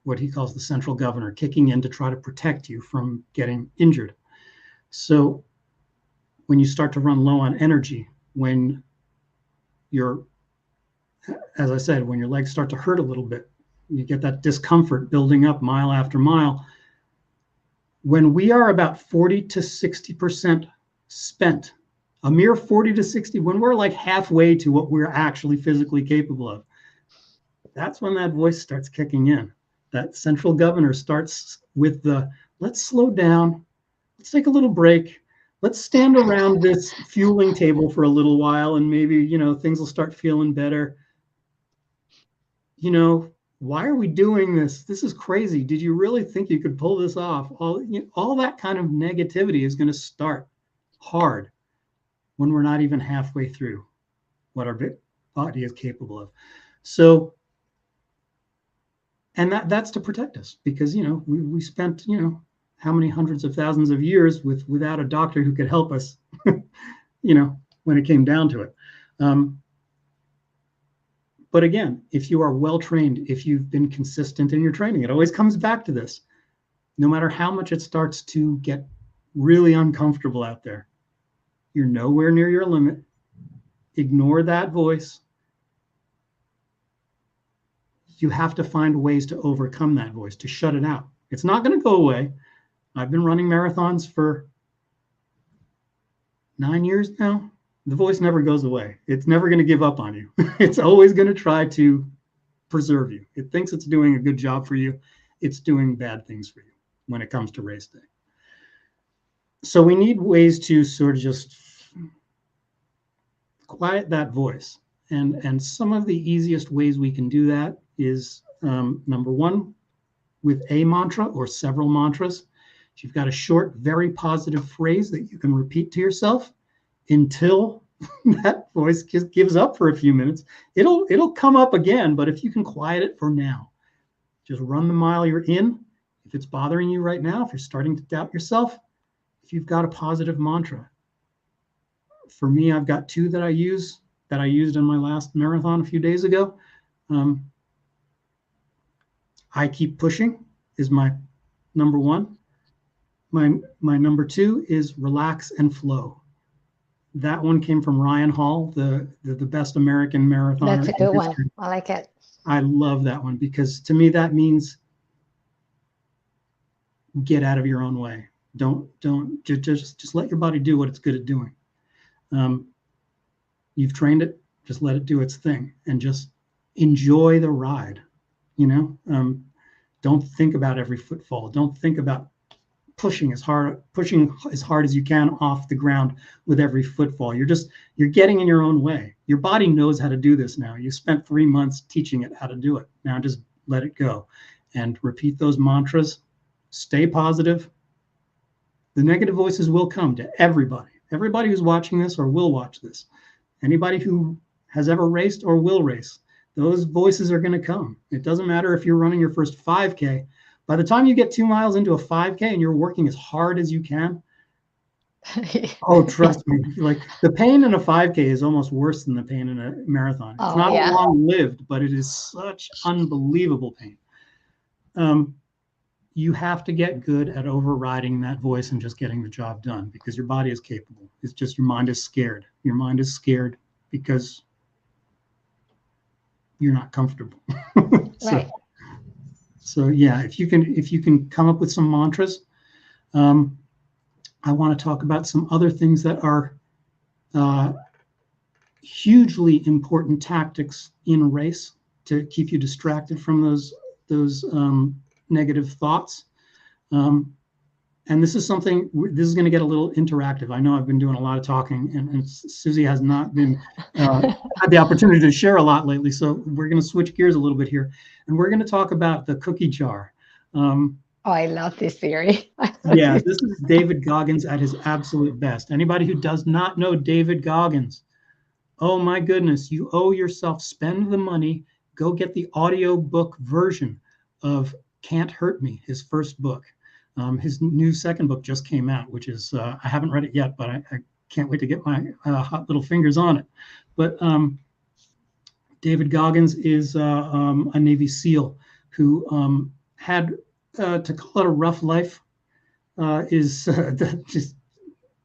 what he calls the central governor kicking in to try to protect you from getting injured. So when you start to run low on energy, when you're, as I said, when your legs start to hurt a little bit, you get that discomfort building up mile after mile. When we are about 40 to 60% spent, a mere 40 to 60, when we're like halfway to what we're actually physically capable of, that's when that voice starts kicking in. That central governor starts with the, let's slow down, let's take a little break, let's stand around this fueling table for a little while and maybe, things will start feeling better. Why are we doing this? This is crazy. Did you really think you could pull this off? All that kind of negativity is going to start hard when we're not even halfway through what our body is capable of. So, and that's to protect us, because, we spent, how many hundreds of thousands of years without a doctor who could help us, you know, when it came down to it. But again, if you are well trained, if you've been consistent in your training, it always comes back to this. No matter how much it starts to get really uncomfortable out there, you're nowhere near your limit. Ignore that voice. You have to find ways to overcome that voice, to shut it out. It's not going to go away. I've been running marathons for 9 years now. The voice never goes away. It's never going to give up on you. It's always going to try to preserve you. It thinks it's doing a good job for you. It's doing bad things for you when it comes to race day. So we need ways to sort of just quiet that voice. And some of the easiest ways we can do that is, number one, with a mantra or several mantras. If you've got a short, very positive phrase that you can repeat to yourself until that voice just gives up for a few minutes, it'll come up again. But if you can quiet it for now, just run the mile you're in. If it's bothering you right now, if you're starting to doubt yourself, if you've got a positive mantra. For me, I've got two that I use, that I used in my last marathon a few days ago. I keep pushing is my number one. My number two is relax and flow. That one came from Ryan Hall, the best American marathoner. That's a good one. I like it. I love that one because to me that means get out of your own way. Don't just let your body do what it's good at doing. You've trained it, just let it do its thing and just enjoy the ride. You know, don't think about every footfall. Don't think about pushing as hard as you can off the ground with every footfall. You're getting in your own way. Your body knows how to do this now. You spent 3 months teaching it how to do it. Now just let it go and repeat those mantras. Stay positive. The negative voices will come to everybody. Everybody who's watching this or will watch this. Anybody who has ever raced or will race, those voices are going to come. It doesn't matter if you're running your first 5K. By the time you get 2 miles into a 5K and you're working as hard as you can, oh, trust me, like the pain in a 5K is almost worse than the pain in a marathon. It's not long-lived, but it is such unbelievable pain. You have to get good at overriding that voice and just getting the job done because your body is capable. It's just your mind is scared. Your mind is scared because you're not comfortable. Right. So yeah, if you can come up with some mantras, I want to talk about some other things that are hugely important tactics in a race to keep you distracted from those negative thoughts. And this is something, this is going to get a little interactive. I know I've been doing a lot of talking and Suzie has not been had the opportunity to share a lot lately. So we're going to switch gears a little bit here and we're going to talk about the cookie jar. Oh, I love this theory. Yeah, this is David Goggins at his absolute best. Anybody who does not know David Goggins, oh my goodness, you owe yourself, spend the money, go get the audio book version of Can't Hurt Me, his first book. His new second book just came out, which is, I haven't read it yet, but I can't wait to get my hot little fingers on it. But David Goggins is a Navy SEAL who had, to call it a rough life, is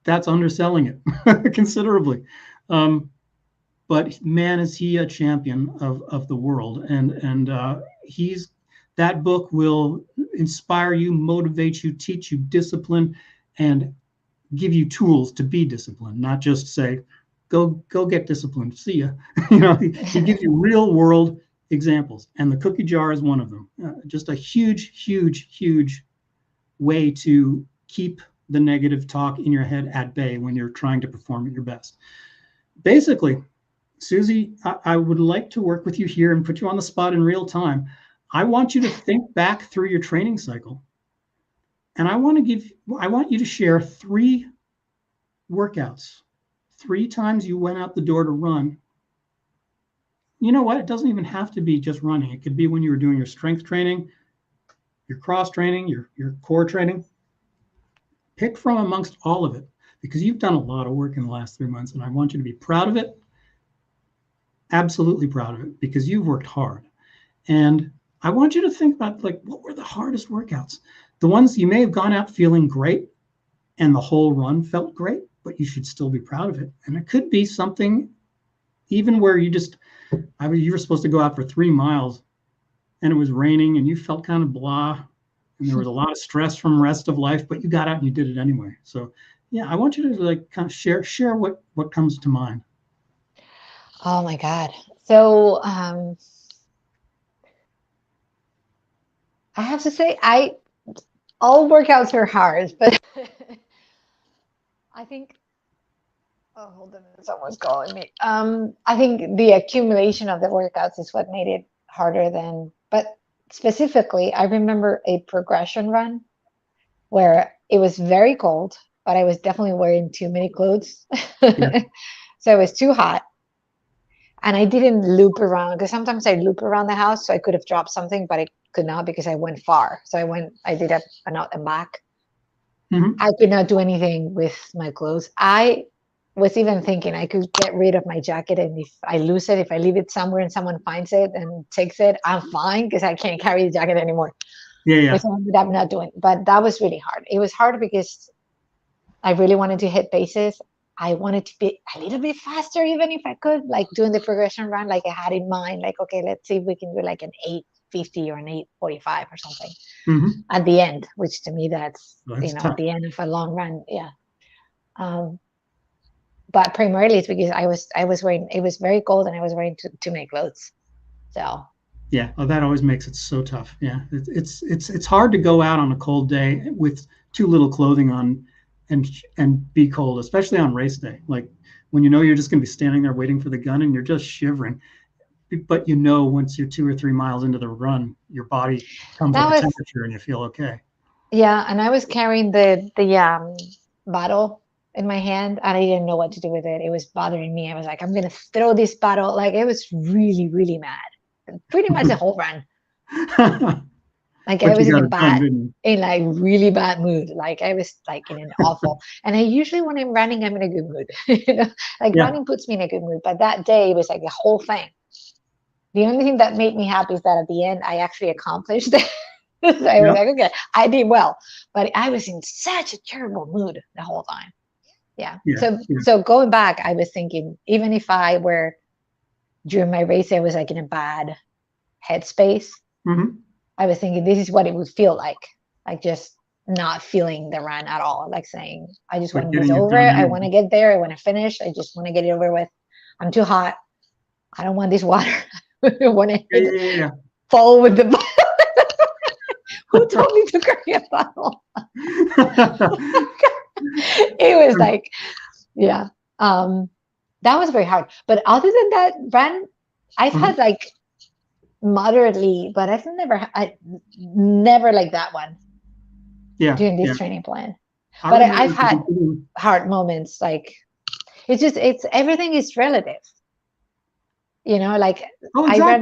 that's underselling it considerably. But man, is he a champion of the world. And that book will inspire you, motivate you, teach you discipline, and give you tools to be disciplined, not just say, go get disciplined, see ya. You know, he gives you real world examples. And the cookie jar is one of them. Just a huge way to keep the negative talk in your head at bay when you're trying to perform at your best. Basically, Suzie, I would like to work with you here and put you on the spot in real time. I want you to think back through your training cycle. And I want you to share 3 workouts, 3 times you went out the door to run. You know what? It doesn't even have to be just running. It could be when you were doing your strength training, your cross training, your core training. pick from amongst all of it, because you've done a lot of work in the last 3 months, and I want you to be proud of it. Absolutely proud of it, because you've worked hard. And I want you to think about, like, what were the hardest workouts? The ones you may have gone out feeling great and the whole run felt great, but you should still be proud of it. And it could be something even where you were supposed to go out for 3 miles and it was raining and you felt kind of blah and there was a lot of stress from rest of life, but you got out and you did it anyway. So yeah, I want you to like kind of share what comes to mind. Oh my God. So I have to say, all workouts are hard, but I think, oh, hold on, someone's calling me. I think the accumulation of the workouts is what made it harder but specifically, I remember a progression run where it was very cold, but I was definitely wearing too many clothes. Yeah. So it was too hot. And I didn't loop around, because sometimes I loop around the house, so I could have dropped something, but I could not because I went far. So I did an out and back. Mm-hmm. I could not do anything with my clothes. I was even thinking I could get rid of my jacket, and if I lose it, if I leave it somewhere and someone finds it and takes it, I'm fine because I can't carry the jacket anymore. Yeah. Which I ended up not doing. But that was really hard. It was hard because I really wanted to hit paces. I wanted to be a little bit faster, even if I could, like doing the progression run, like I had in mind, like, okay, let's see if we can do like an 8:50 or an 8:45 or something at the end, which to me, that's tough. at the end of a long run. Yeah. But primarily it's because I was wearing, it was very cold and I was wearing too many clothes. So. Yeah, well, that always makes it so tough. Yeah, it's hard to go out on a cold day with too little clothing on and be cold, especially on race day. Like when you know you're just going to be standing there waiting for the gun and you're just shivering. But you know, once you're 2 or 3 miles into the run, your body comes up a temperature and you feel okay. Yeah, and I was carrying the bottle in my hand and I didn't know what to do with it. It was bothering me. I was like, I'm gonna throw this bottle. Like, I was really, really mad. Pretty much the whole run. Like I was in like really bad mood. Like I was like in an awful. And I usually when I'm running, I'm in a good mood. Like running puts me in a good mood. But that day it was like the whole thing. The only thing that made me happy is that at the end I actually accomplished it. So I was like, okay, I did well. But I was in such a terrible mood the whole time. Yeah. So going back, I was thinking, even if I were during my race, I was like in a bad headspace. I was thinking this is what it would feel like just not feeling the run at all. Like saying, I just want this over. I want to get there. I want to finish. I just want to get it over with. I'm too hot. I don't want this water. I want to fall with the bottle. Who told me to carry a bottle? It was like, yeah. That was very hard. But other than that run, I've had like moderately, but I've never like that one. Yeah. During this training plan. But I've had hard moments. Like it's everything is relative. Like I ran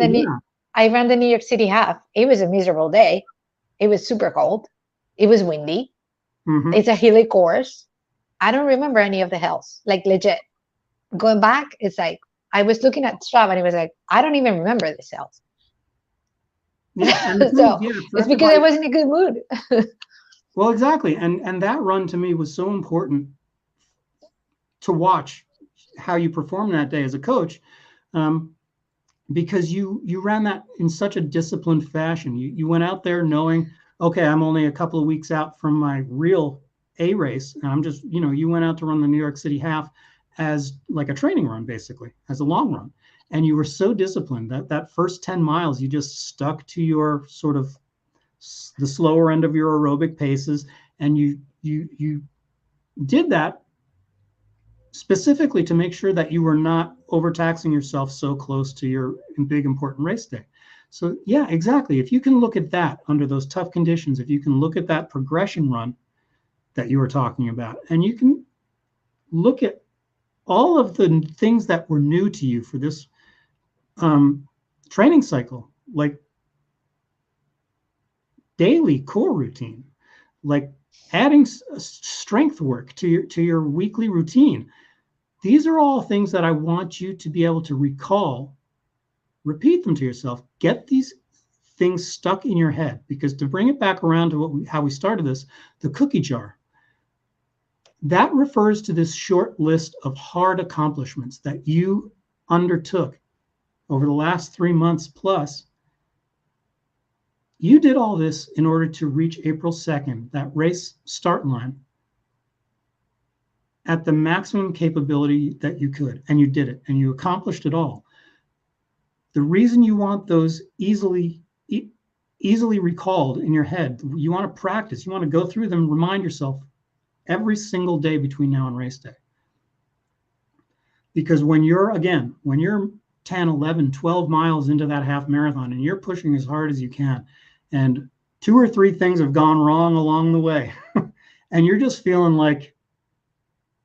the New York City half. It was a miserable day. It was super cold. It was windy. It's a hilly course. I don't remember any of the hills. Like legit. Going back, it's like I was looking at Strava and it was like, I don't even remember these hills. So it's because I was in a good mood. Well, exactly. And that run to me was so important to watch how you perform that day as a coach, because you ran that in such a disciplined fashion. You went out there knowing, okay, I'm only a couple of weeks out from my real A race. And I'm just, you went out to run the New York City half as like a training run, basically, as a long run. And you were so disciplined that first 10 miles, you just stuck to your sort of the slower end of your aerobic paces. And you did that specifically to make sure that you were not overtaxing yourself so close to your big, important race day. So yeah, exactly. If you can look at that under those tough conditions, if you can look at that progression run that you were talking about, and you can look at all of the things that were new to you for this training cycle, like daily core routine, like adding strength work to your weekly routine. These are all things that I want you to be able to recall, repeat them to yourself, get these things stuck in your head, because to bring it back around to how we started this, the cookie jar, that refers to this short list of hard accomplishments that you undertook over the last 3 months plus. You did all this in order to reach April 2nd, that race start line, at the maximum capability that you could, and you did it, and you accomplished it all. The reason you want those easily recalled in your head, you want to practice, you want to go through them, remind yourself every single day between now and race day. Because when you're 10, 11, 12 miles into that half marathon and you're pushing as hard as you can, and 2 or 3 things have gone wrong along the way, and you're just feeling like,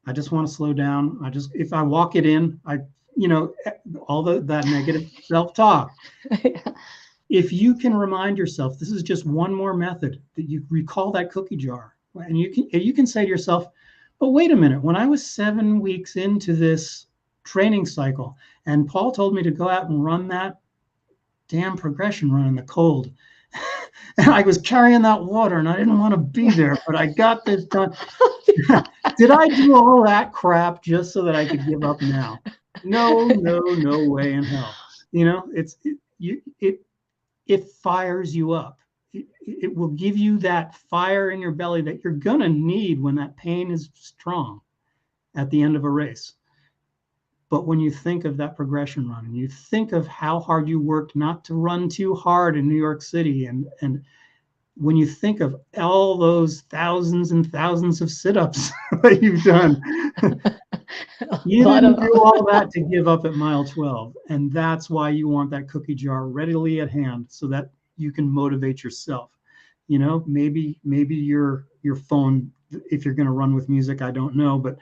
I just want to slow down. If I walk it in, all that negative self-talk. Yeah. If you can remind yourself, this is just one more method that you recall that cookie jar, and you can say to yourself, but wait a minute, when I was 7 weeks into this training cycle and Paul told me to go out and run that damn progression run in the cold, and I was carrying that water and I didn't want to be there, but I got this done. Did I do all that crap just so that I could give up now? No way in hell. It fires you up. It will give you that fire in your belly that you're gonna need when that pain is strong at the end of a race. But when you think of that progression run, and you think of how hard you worked not to run too hard in New York City, and when you think of all those thousands and thousands of sit-ups that you've done, you didn't do all that to give up at mile 12. And that's why you want that cookie jar readily at hand, so that you can motivate yourself. Maybe your phone, if you're going to run with music, I don't know, but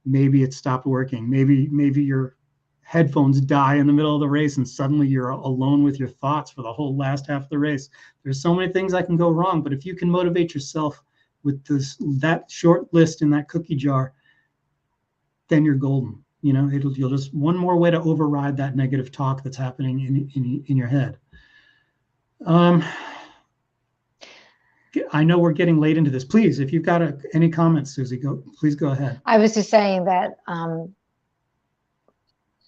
maybe it stopped working. Maybe your headphones die in the middle of the race and suddenly you're alone with your thoughts for the whole last half of the race. There's so many things that can go wrong, but if you can motivate yourself with that short list in that cookie jar, then you're golden. You'll just one more way to override that negative talk that's happening in your head. I know we're getting late into this. Please, if you've got any comments, Suzie, please go ahead. I was just saying that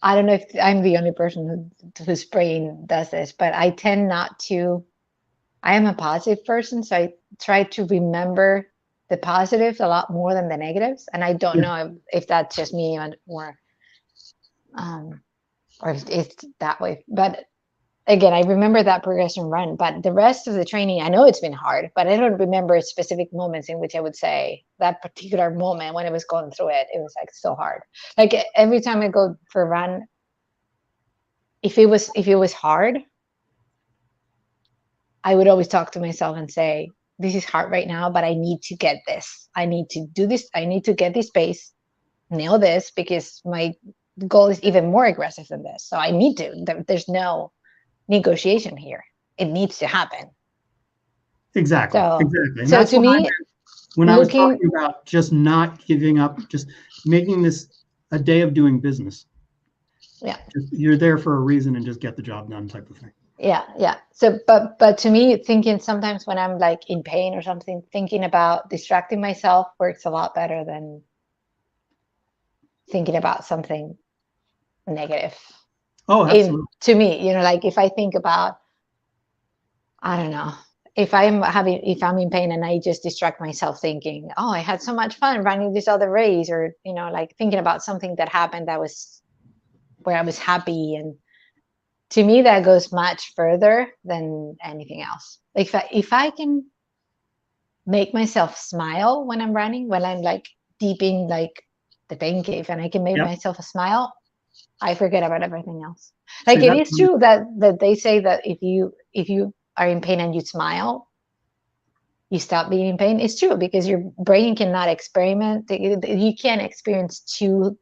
I don't know if I'm the only person whose brain does this, but I tend not to. I am a positive person, so I try to remember the positives a lot more than the negatives. And I don't know if that's just me or if it's that way. But again, I remember that progression run, but the rest of the training, I know it's been hard, but I don't remember specific moments in which I would say that particular moment when I was going through it, it was like so hard. Like every time I go for a run, if it was hard, I would always talk to myself and say, this is hard right now, but I need to get this. I need to do this. I need to get this pace, nail this, because my goal is even more aggressive than this. So I need to. There's no negotiation here. It needs to happen. Exactly. Exactly. So to me, when I was talking about just not giving up, just making this a day of doing business. Yeah. You're there for a reason and just get the job done type of thing. Yeah. So, but to me, thinking sometimes when I'm like in pain or something, thinking about distracting myself works a lot better than thinking about something negative. Oh, absolutely. To me, like if I think about, I don't know, if I'm in pain and I just distract myself thinking, oh, I had so much fun running this other race, or, like thinking about something that happened that was where I was happy. And to me, that goes much further than anything else. Like if I can make myself smile when I'm running, when I'm like deep in like the pain cave, and I can make myself a smile, I forget about everything else. Like it is true that they say that if you are in pain and you smile, you stop being in pain. It's true, because your brain cannot experiment. You can't experience two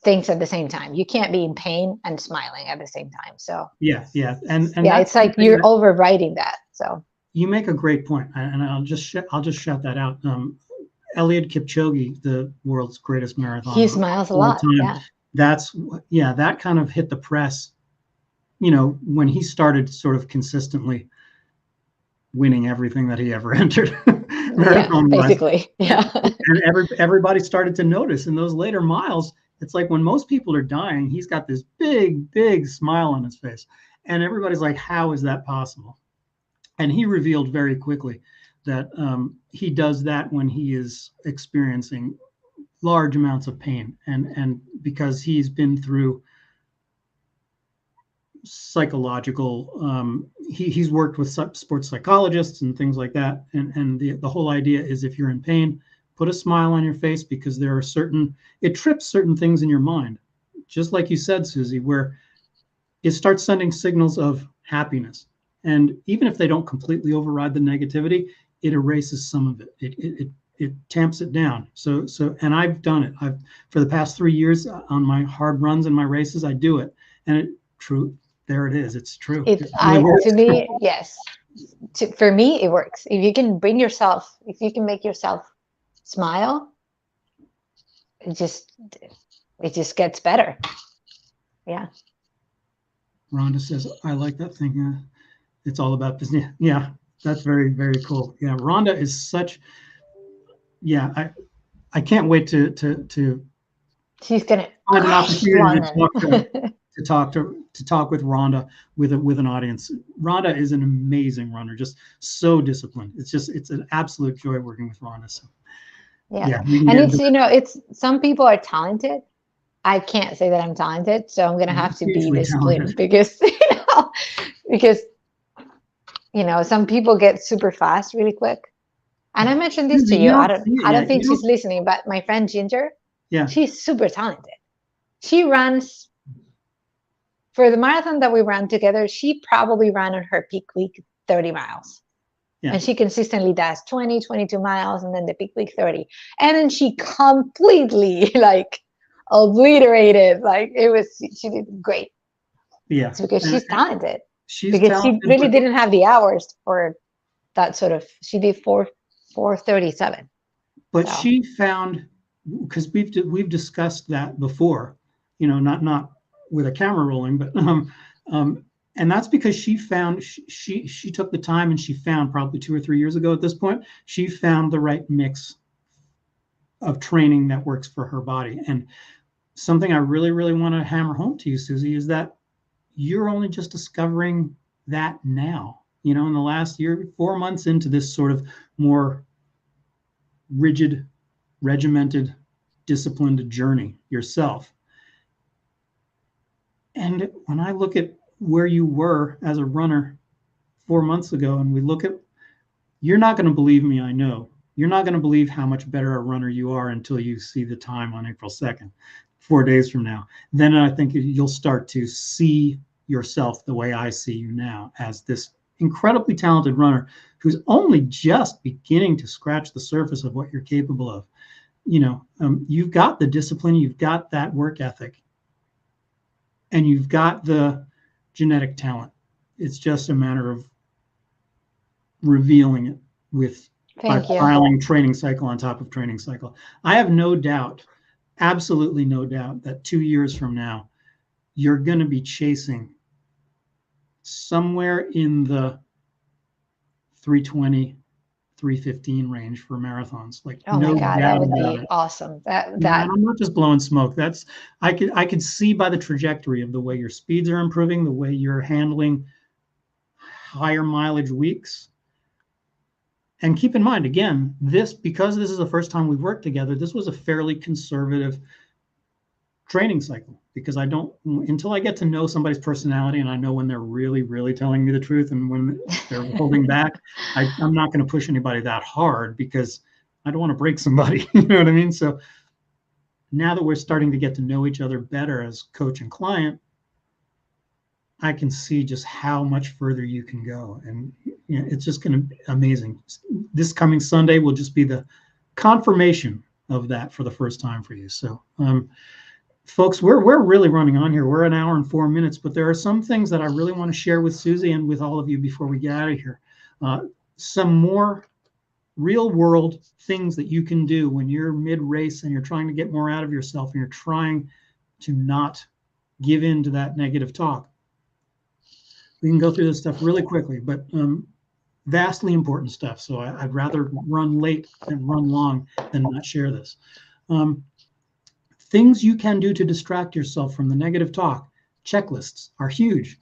things at the same time. You can't be in pain and smiling at the same time. So yeah, and it's like you're overriding that. So You make a great point, and I'll just shout that out. Eliud Kipchoge, the world's greatest He marathoner smiles a of all lot. time. Yeah. That kind of hit the press, you know, when he started sort of consistently winning everything that he ever entered. Marathon basically. Yeah. And everybody started to notice in those later miles. It's like when most people are dying, he's got this big smile on his face. And everybody's like, how is that possible? And he revealed very quickly that he does that when he is experiencing large amounts of pain. And because he's been through psychological, he's worked with sports psychologists and things like that. And the whole idea is, if you're in pain, put a smile on your face, because there are it trips certain things in your mind. Just like you said, Suzie, where it starts sending signals of happiness. And even if they don't completely override the negativity, it erases some of it. It tamps it down. So, and I've done it. For the past 3 years on my hard runs and my races, I do it. And there it is. It's true. To me, yes. For me, it works. If you can make yourself smile, it just gets better. Yeah. Rhonda says, I like that thing. It's all about business. Yeah, that's very, very cool. Yeah, Rhonda is such. Yeah, I can't wait to. She's gonna find an opportunity to talk with Rhonda with an audience. Rhonda is an amazing runner, just so disciplined. It's an absolute joy working with Rhonda. So yeah. And it's some people are talented. I can't say that I'm talented, so I'm gonna have to be disciplined because some people get super fast really quick. And I mentioned this to you. I don't think she's listening, but my friend Ginger, she's super talented. She runs, for the marathon that we ran together, she probably ran on her peak week 30 miles. Yeah. And she consistently does 20, 22 miles, and then the peak week 30. And then she completely obliterated. She did great. Yeah. It's because she's talented. She really didn't have the hours for that sort of. She did 4:37. But she found, because we've discussed that before, not with a camera rolling, but and that's because she found she took the time, and she found, probably 2 or 3 years ago at this point, she found the right mix of training that works for her body. And something I really, really want to hammer home to you, Suzie, is that you're only just discovering that now, in the last year, 4 months into this sort of more rigid, regimented, disciplined journey yourself. And when I look at where you were as a runner 4 months ago, and we look at, you're not going to believe me, I know. You're not going to believe how much better a runner you are until you see the time on April 2nd, 4 days from now. Then I think you'll start to see yourself the way I see you now, as this incredibly talented runner who's only just beginning to scratch the surface of what you're capable of. You've got the discipline, you've got that work ethic, and you've got the genetic talent. It's just a matter of revealing it by piling training cycle on top of training cycle. I have no doubt, absolutely no doubt, that 2 years from now, you're going to be chasing somewhere in the 320, 315 range for marathons. Oh my God, that would be awesome. I'm not just blowing smoke. I could see by the trajectory of the way your speeds are improving, the way you're handling higher mileage weeks. And keep in mind, again, because this is the first time we've worked together, this was a fairly conservative training cycle, because until I get to know somebody's personality, and I know when they're really, really telling me the truth and when they're holding back, I'm not going to push anybody that hard, because I don't want to break somebody. You know what I mean? So now that we're starting to get to know each other better as coach and client, I can see just how much further you can go. And it's just going to be amazing. This coming Sunday will just be the confirmation of that for the first time for you. So, folks, we're really running on here. We're 1 hour and 4 minutes, but there are some things that I really want to share with Suzie and with all of you before we get out of here. some more real world things that you can do when you're mid-race and you're trying to get more out of yourself and you're trying to not give in to that negative talk. We can go through this stuff really quickly, but vastly important stuff. So I'd rather run late and run long than not share this. Things you can do to distract yourself from the negative talk. Checklists are huge.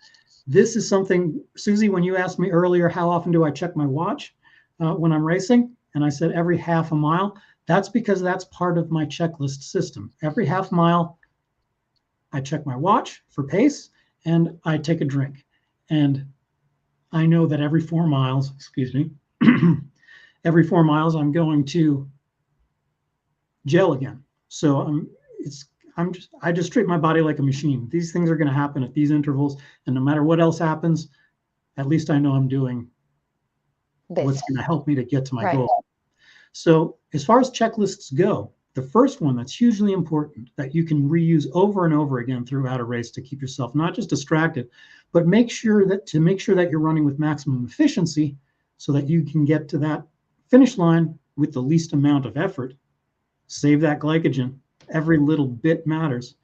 This is something, Susie, when you asked me earlier, how often do I check my watch when I'm racing? And I said every half a mile. That's because that's part of my checklist system. Every half mile, I check my watch for pace and I take a drink. And I know that every 4 miles, excuse me, every 4 miles, I'm going to gel again. So I just treat my body like a machine. These things are going to happen at these intervals, and no matter what else happens, at least I know I'm doing what's going to help me to get to my goal. So as far as checklists go, the first one that's hugely important that you can reuse over and over again throughout a race to keep yourself not just distracted, but make sure that you're running with maximum efficiency so that you can get to that finish line with the least amount of effort. Save that glycogen. Every little bit matters.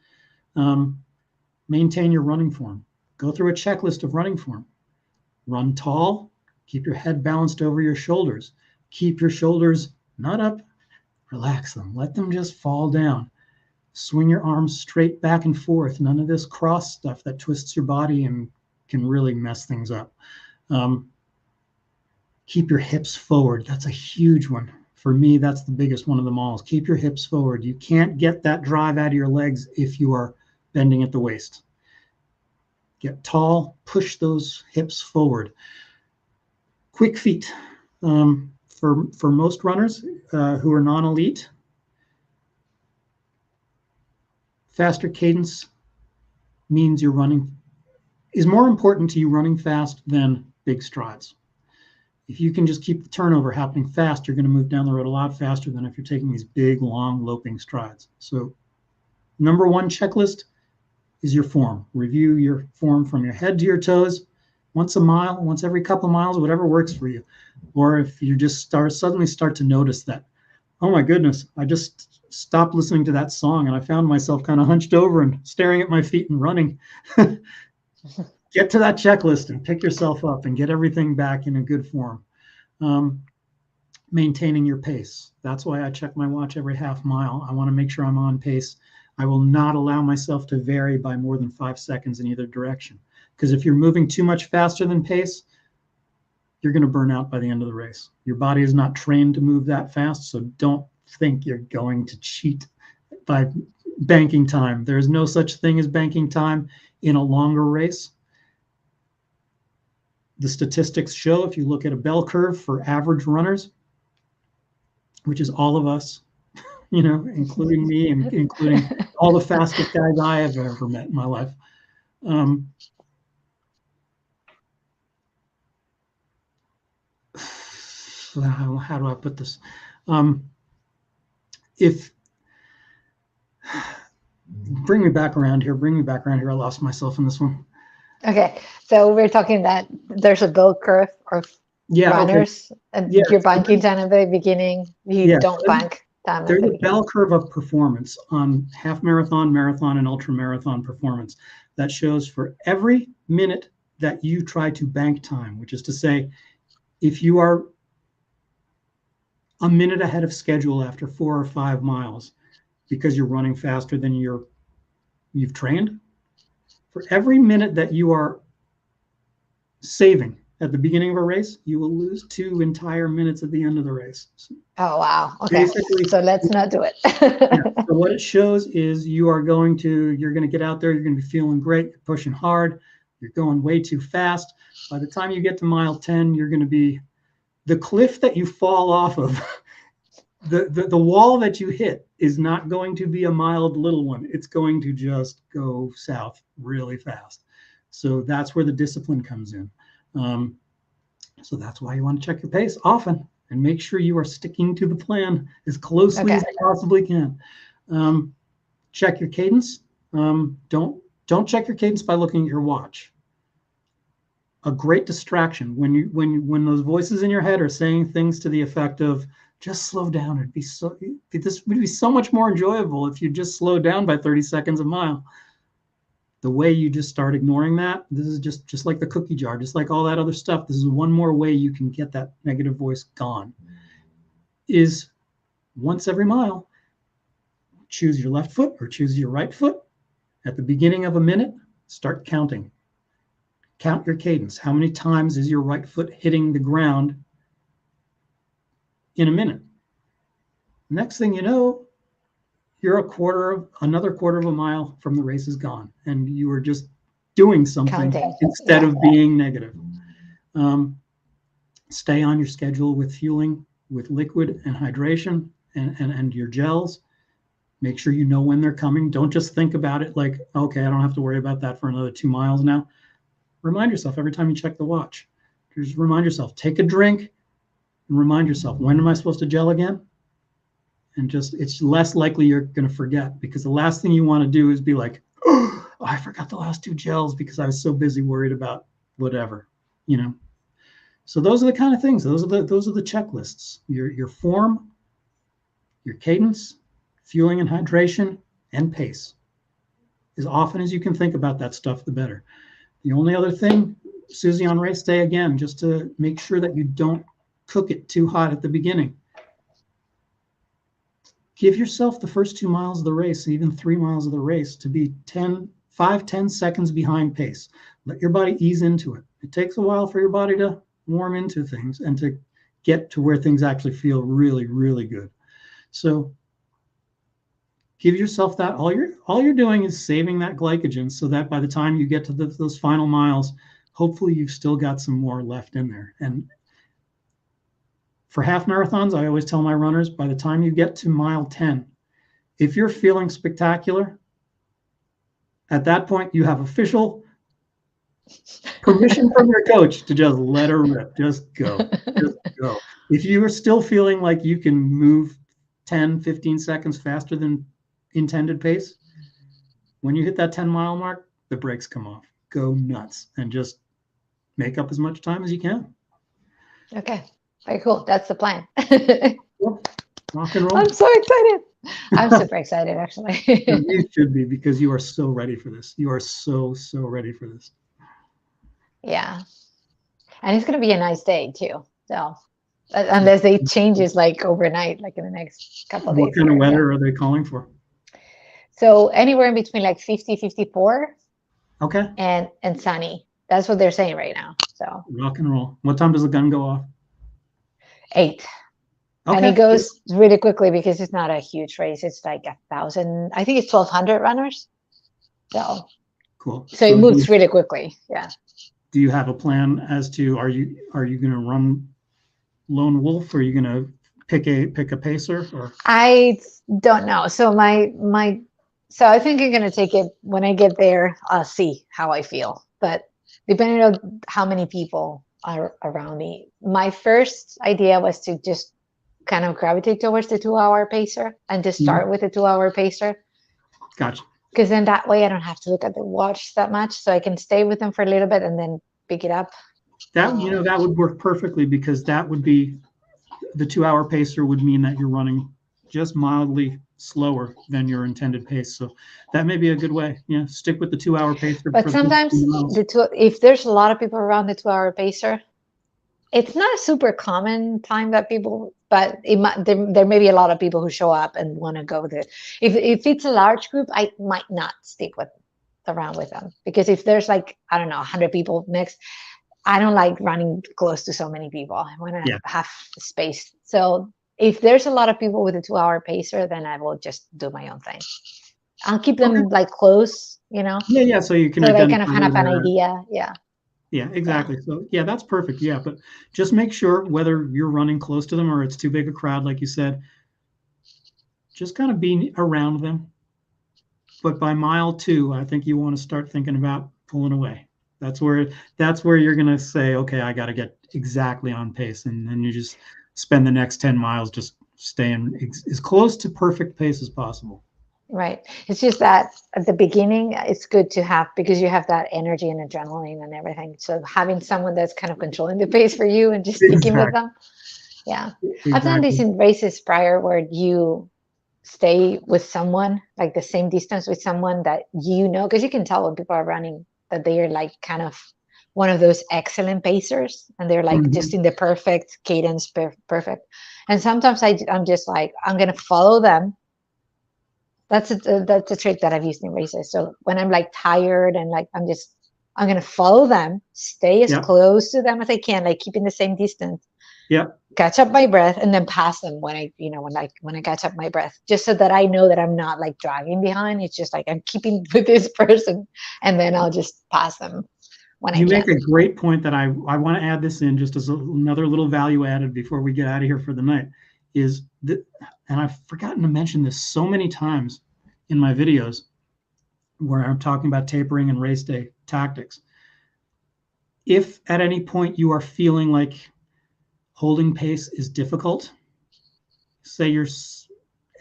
Maintain your running form. Go through a checklist of running form. Run tall. Keep your head balanced over your shoulders. Keep your shoulders not up. Relax them. Let them just fall down. Swing your arms straight back and forth. None of this cross stuff that twists your body and can really mess things up. Keep your hips forward. That's a huge one. For me, that's the biggest one of them all. Keep your hips forward. You can't get that drive out of your legs if you are bending at the waist. Get tall. Push those hips forward. Quick feet. For most runners who are non-elite, faster cadence means is more important to you running fast than big strides. If you can just keep the turnover happening fast, you're going to move down the road a lot faster than if you're taking these big, long, loping strides. So number one checklist is your form. Review your form from your head to your toes once a mile, once every couple of miles, whatever works for you. Or if you just suddenly start to notice that, oh my goodness, I just stopped listening to that song and I found myself kind of hunched over and staring at my feet and running. Get to that checklist and pick yourself up and get everything back in a good form. Maintaining your pace. That's why I check my watch every half mile. I want to make sure I'm on pace. I will not allow myself to vary by more than 5 seconds in either direction. Because if you're moving too much faster than pace, you're going to burn out by the end of the race. Your body is not trained to move that fast, so don't think you're going to cheat by banking time. There is no such thing as banking time in a longer race. The statistics show, if you look at a bell curve for average runners, which is all of us, including me and including all the fastest guys I have ever met in my life. How do I put this? Bring me back around here. I lost myself in this one. Okay, so we're talking that there's a bell curve of runners, and you're banking time at the very beginning. You don't bank time. There's a bell curve of performance on half marathon, marathon, and ultra marathon performance that shows for every minute that you try to bank time, which is to say, if you are a minute ahead of schedule after 4 or 5 miles because you're running faster than you've trained, for every minute that you are saving at the beginning of a race, you will lose 2 entire minutes at the end of the race. Oh, wow. Okay. Basically, so let's not do it. So what it shows is you're going to get out there, you're going to be feeling great, you're pushing hard, you're going way too fast. By the time you get to mile 10, you're going to be the cliff that you fall off of. The wall that you hit is not going to be a mild little one. It's going to just go south really fast. So that's where the discipline comes in. So that's why you want to check your pace often and make sure you are sticking to the plan as closely as you possibly can. Check your cadence. Don't check your cadence by looking at your watch. a great distraction when those voices in your head are saying things to the effect of just slow down. This would be so much more enjoyable if you just slowed down by 30 seconds a mile. The way you just start ignoring that, this is just like the cookie jar, just like all that other stuff. This is one more way you can get that negative voice gone. Is once every mile, choose your left foot or choose your right foot. At the beginning of a minute, start counting. Count your cadence. How many times is your right foot hitting the ground in a minute? Next thing you know, you're another quarter of a mile from the race is gone, and you were just doing something instead of being negative. Stay on your schedule with fueling, with liquid and hydration and your gels. Make sure you know when they're coming. Don't just think about it like, okay, I don't have to worry about that for another 2 miles now. Remind yourself every time you check the watch. Just remind yourself, take a drink and remind yourself, when am I supposed to gel again? And just, it's less likely you're going to forget, because the last thing you want to do is be like, oh, I forgot the last 2 gels because I was so busy worried about whatever, you know. So those are the kind of things. Those are the checklists. Your form, your cadence, fueling and hydration, and pace. As often as you can think about that stuff, the better. The only other thing, Suzie, on race day, again, just to make sure that you don't cook it too hot at the beginning. Give yourself the first 2 miles of the race, even 3 miles of the race, to be 5-10 seconds behind pace. Let your body ease into it. It takes a while for your body to warm into things and to get to where things actually feel really, really good. So give yourself that. All you're doing is saving that glycogen so that by the time you get to those final miles, hopefully you've still got some more left in there. And for half marathons, I always tell my runners, by the time you get to mile 10, if you're feeling spectacular, at that point you have official permission from your coach to just let her rip. Just go. Just go. If you are still feeling like you can move 10, 15 seconds faster than intended pace, when you hit that 10-mile mark, the brakes come off. Go nuts and just make up as much time as you can. Okay. Very cool. That's the plan. Rock and roll. I'm so excited. I'm super excited, actually. You should be, because you are so ready for this. You are so ready for this. Yeah. And it's going to be a nice day, too. So, unless they changes like overnight, like in the next couple of days. What kind of weather are they calling for? So anywhere in between like 50, 54. Okay. And sunny. That's what they're saying right now. So rock and roll. What time does the gun go off? 8. Okay. And it goes really quickly because it's not a huge race. It's like 1,000. I think it's 1,200 runners. So cool. So it moves really quickly. Yeah. Do you have a plan as to, are you going to run lone wolf, or are you going to pick a pacer? Or I don't know. So so I think I'm going to take it when I get there. I'll see how I feel. But depending on how many people are around me, my first idea was to just kind of gravitate towards the 2-hour pacer and just start with the 2-hour pacer. Gotcha. Because then that way I don't have to look at the watch that much, so I can stay with them for a little bit and then pick it up. That that would work perfectly, because that would be the 2-hour pacer would mean that you're running just mildly slower than your intended pace. So that may be a good way. Yeah, stick with the 2-hour pacer. But sometimes if there's a lot of people around the 2-hour pacer, it's not a super common time that people, but there may be a lot of people who show up and want to go there. If it's a large group, I might not stick around with them, because if there's like, I don't know, 100 people next, I don't like running close to so many people. I want to have space. So if there's a lot of people with a 2-hour pacer, then I will just do my own thing. I'll keep them like close, Yeah. So you can so they kind of have an idea. Yeah. Yeah, exactly. So yeah, that's perfect. Yeah, but just make sure, whether you're running close to them or it's too big a crowd, like you said, just kind of be around them. But by mile 2, I think you want to start thinking about pulling away. That's where you're going to say, okay, I got to get exactly on pace. And then you just spend the next 10 miles just staying as close to perfect pace as possible. Right. It's just that at the beginning, it's good to have because you have that energy and adrenaline and everything. So having someone that's kind of controlling the pace for you and just sticking with Exactly. them. Yeah. I've done this Exactly. in races prior where you stay with someone like the same distance with someone that because you can tell when people are running that they are like kind of one of those excellent pacers and they're like just Mhm. in the perfect cadence, perfect. And sometimes I'm just like, I'm going to follow them. That's a trick that I've used in races. So when I'm like tired and like I'm gonna follow them, stay as Yep. close to them as I can, like keeping the same distance, Yep. catch up my breath, and then pass them when I catch up my breath, just so that I know that I'm not like dragging behind. It's just like I'm keeping with this person, and then I'll just pass them when I You make can. a great point that I want to add this in just as another little value added before we get out of here for the night is that, and I've forgotten to mention this so many times in my videos where I'm talking about tapering and race day tactics. If at any point you are feeling like holding pace is difficult, say you're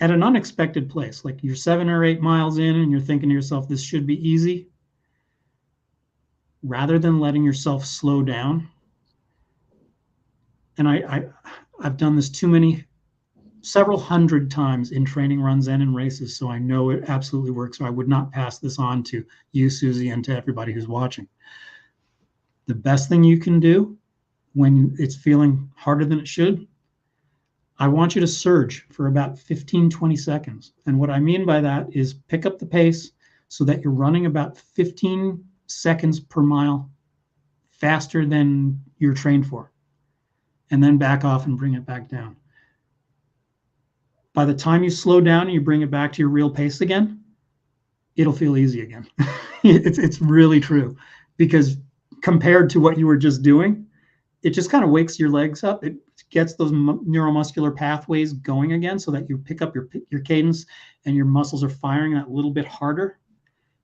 at an unexpected place, like you're 7 or 8 miles in and you're thinking to yourself, this should be easy, rather than letting yourself slow down. And I've done this several hundred times in training runs and in races, so I know it absolutely works. So I would not pass this on to you, Suzie, and to everybody who's watching. The best thing you can do when it's feeling harder than it should, I want you to surge for about 15, 20 seconds. And what I mean by that is pick up the pace so that you're running about 15 seconds per mile faster than you're trained for, and then back off and bring it back down. By the time you slow down and you bring it back to your real pace again, it'll feel easy again. It's really true, because compared to what you were just doing, it just kind of wakes your legs up. It gets those neuromuscular pathways going again so that you pick up your cadence and your muscles are firing that little bit harder.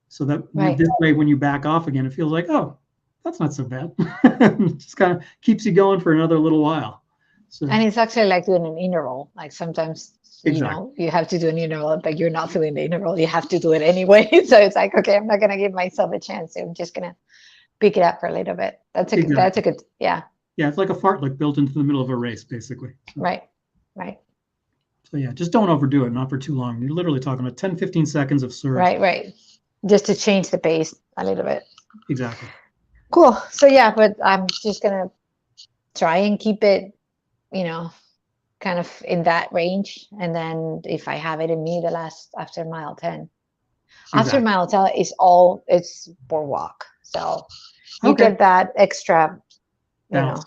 So that Right. this way, when you back off again, it feels like, oh, that's not so bad. It just kind of keeps you going for another little while. So And it's actually like doing an interval. Like sometimes, exactly. you have to do an interval, but you're not feeling the interval. You have to do it anyway. So it's like, okay, I'm not gonna give myself a chance. I'm just gonna pick it up for a little bit. That's a Exactly. good, yeah. Yeah, it's like a fartlek built into the middle of a race, basically. So, Right. Right. so yeah, just don't overdo it, not for too long. You're literally talking about 10, 15 seconds of surge. Right. Right. Just to change the pace a little bit. Exactly. Cool. So yeah, but I'm just gonna try and keep it, you know, kind of in that range. And then if I have it in me, the last after mile 10. After Exactly. mile 10 it's boardwalk. So you Okay. get that extra, you know, Bounce.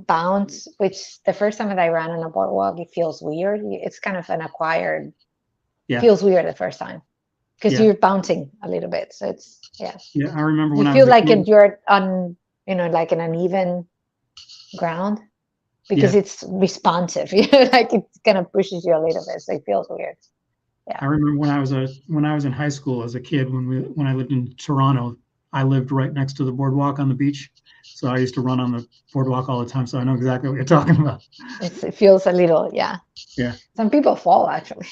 bounce, which the first time that I ran on a boardwalk, it feels weird. It's kind of an acquired, Yeah. feels weird the first time because Yeah. you're bouncing a little bit. So it's, yeah. Yeah. I remember You when I was feel a like kid. you're on, like an uneven ground because Yeah. it's responsive. Like it kind of pushes you a little bit. So it feels weird. Yeah. I remember when I was in high school as a kid, when I lived in Toronto, I lived right next to the boardwalk on the beach. So I used to run on the boardwalk all the time. So I know exactly what you're talking about. It feels a little, yeah. Yeah. Some people fall actually.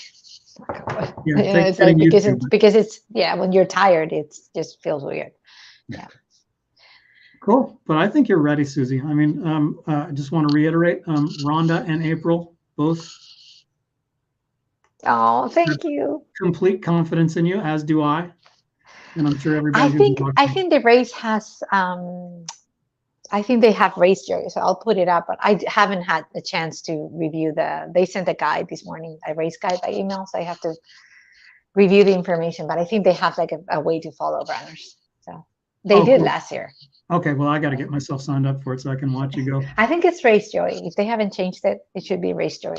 Yeah. It takes It's like getting used to, but because it's yeah, when you're tired, it just feels weird. yeah. Yeah. Cool. But I think you're ready, Suzie. I mean, I just want to reiterate, Rhonda and April both Oh, have thank you. complete confidence in you, as do I. And I'm sure everybody who's I watching. think the race has I think they have race jury, so I'll put it up. But I haven't had a chance to review they sent a guide this morning, a race guide by email, so I have to review the information. But I think they have like a way to follow runners. So they Oh, did cool. last year. Okay, well, I got to get myself signed up for it so I can watch you go. I think it's race joy. If they haven't changed it, it should be race joy.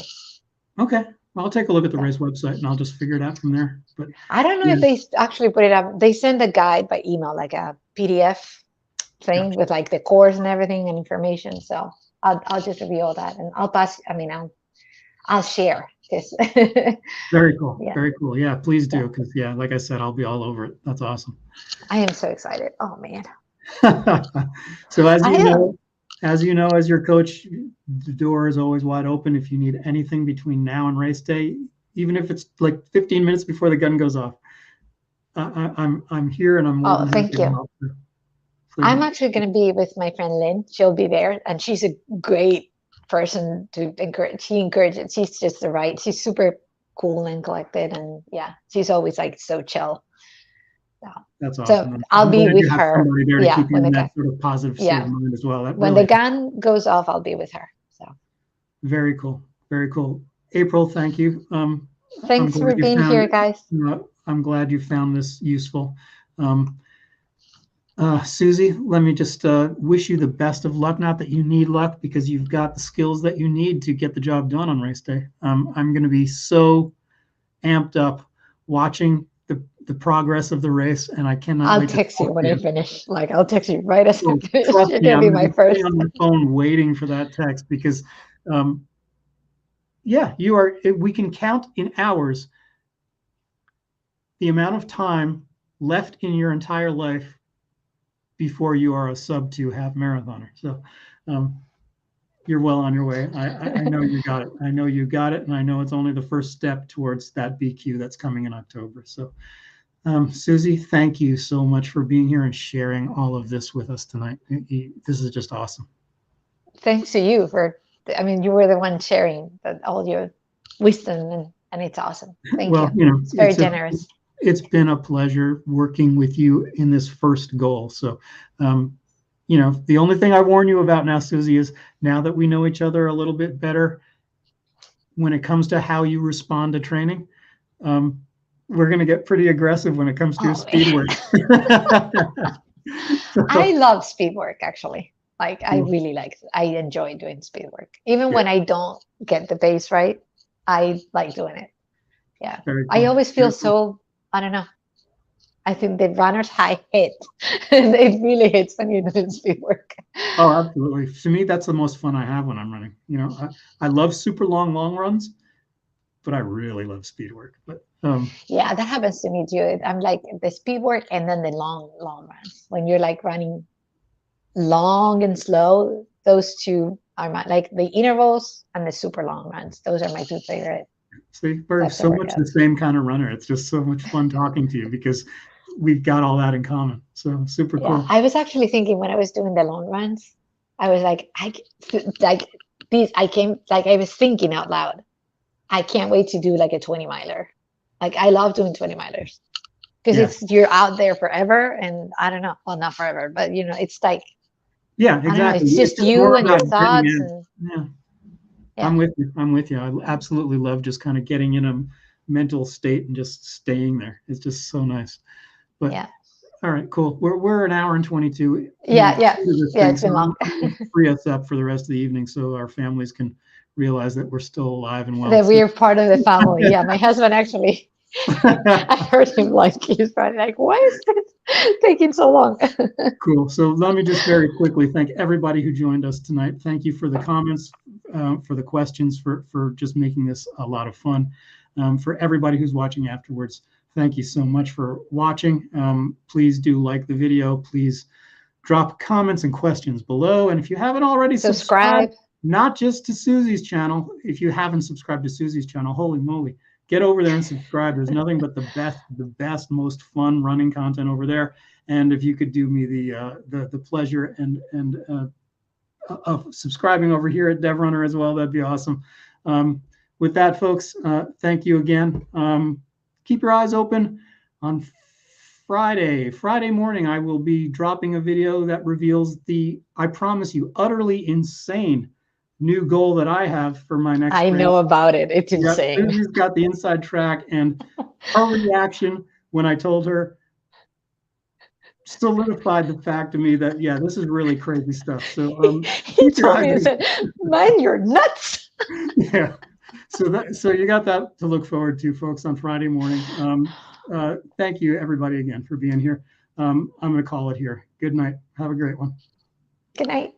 Okay, well, I'll take a look at the So, race website and I'll just figure it out from there. But I don't know yeah, if they actually put it up. They send a guide by email, like a PDF thing gotcha. with like the course and everything and information. So I'll just review all that and I'll pass. I mean, I'll share this. Very cool. Yeah. Very cool. Yeah, please So do. Because yeah, like I said, I'll be all over it. That's awesome. I am so excited. Oh man. So I am. as you know, as your coach, the door is always wide open. If you need anything between now and race day, even if it's like 15 minutes before the gun goes off. I'm here, and I'm more than thank happy to you. help. So, I'm actually going to be with my friend Lynn. She'll be there, and she's a great person to encourage. She encourages. She's just the right. She's super cool and collected, and yeah, she's always like so chill. that's awesome. So I'll be with have her. somebody there to keep you when in the that sort of positive state of mind as well. That when really the gun goes off, I'll be with her. So very cool, very cool. April, thank you. Thanks for being here, guys. I'm glad you found this useful. Suzie, let me just wish you the best of luck. Not that you need luck, because you've got the skills that you need to get the job done on race day. I'm going to be so amped up watching the progress of the race, and I cannot I'll wait text you when I finish. Like, I'll text you right as I finish. Trust You're me, going to be I'm my first. on the phone waiting for that text, because yeah, you are. We can count in hours the amount of time left in your entire life before you are a sub-2 half marathoner. So you're well on your way. I know you got it. I know you got it, and I know it's only the first step towards that BQ that's coming in October. So Suzie, thank you so much for being here and sharing all of this with us tonight. This is just awesome. Thanks to you you were the one sharing all your wisdom, and it's awesome. Thank you. It's very generous. It's been a pleasure working with you in this first goal. So, the only thing I warn you about now, Suzie, is now that we know each other a little bit better, when it comes to how you respond to training, we're going to get pretty aggressive when it comes to your speed work. I love speed work, actually. Like, I really I enjoy doing speed work. Even when I don't get the pace right, I like doing it. Yeah. Cool. I always feel I don't know. I think the runner's high hit. It really hits when you're doing speed work. Oh, absolutely. To me, that's the most fun I have when I'm running. I love super long runs, but I really love speed work. But yeah, that happens to me too. I'm like the speed work and then the long runs. When you're like running long and slow, those two are like the intervals and the super long runs. Those are my two favorite. See, we're so much the same kind of runner. It's just so much fun talking to you, because we've got all that in common. So super cool. I was actually thinking when I was doing the long runs, I was like, I was thinking out loud, I can't wait to do like a 20 miler. Like, I love doing 20 milers because you're out there forever, and I don't know, well, not forever, but it's like, exactly. It's just you and your thoughts. I'm with you. I absolutely love just kind of getting in a mental state and just staying there. It's just so nice. But all right, cool. We're an hour and 22. It's been long. Free us up for the rest of the evening so our families can realize that we're still alive and well. That we're part of the family. Yeah, my husband actually. I heard him he's probably like, why is this taking so long? Cool. So let me just very quickly thank everybody who joined us tonight. Thank you for the comments, for the questions, for just making this a lot of fun. For everybody who's watching afterwards, thank you so much for watching. Please do like the video. Please drop comments and questions below. And if you haven't already subscribed, not just to Suzie's channel, if you haven't subscribed to Suzie's channel, holy moly, get over there and subscribe. There's nothing but the best, most fun running content over there. And if you could do me the pleasure of subscribing over here at DevRunner as well, that'd be awesome. With that, folks, thank you again. Keep your eyes open. On Friday morning, I will be dropping a video that reveals I promise you, utterly insane new goal that I have for my next I know about it. It's insane. Susie's got the inside track, and her reaction when I told her solidified the fact to me that this is really crazy stuff. So he told me, he said, "Man, you're nuts." Yeah. So you got that to look forward to, folks, on Friday morning. Thank you, everybody, again for being here. I'm going to call it here. Good night. Have a great one. Good night.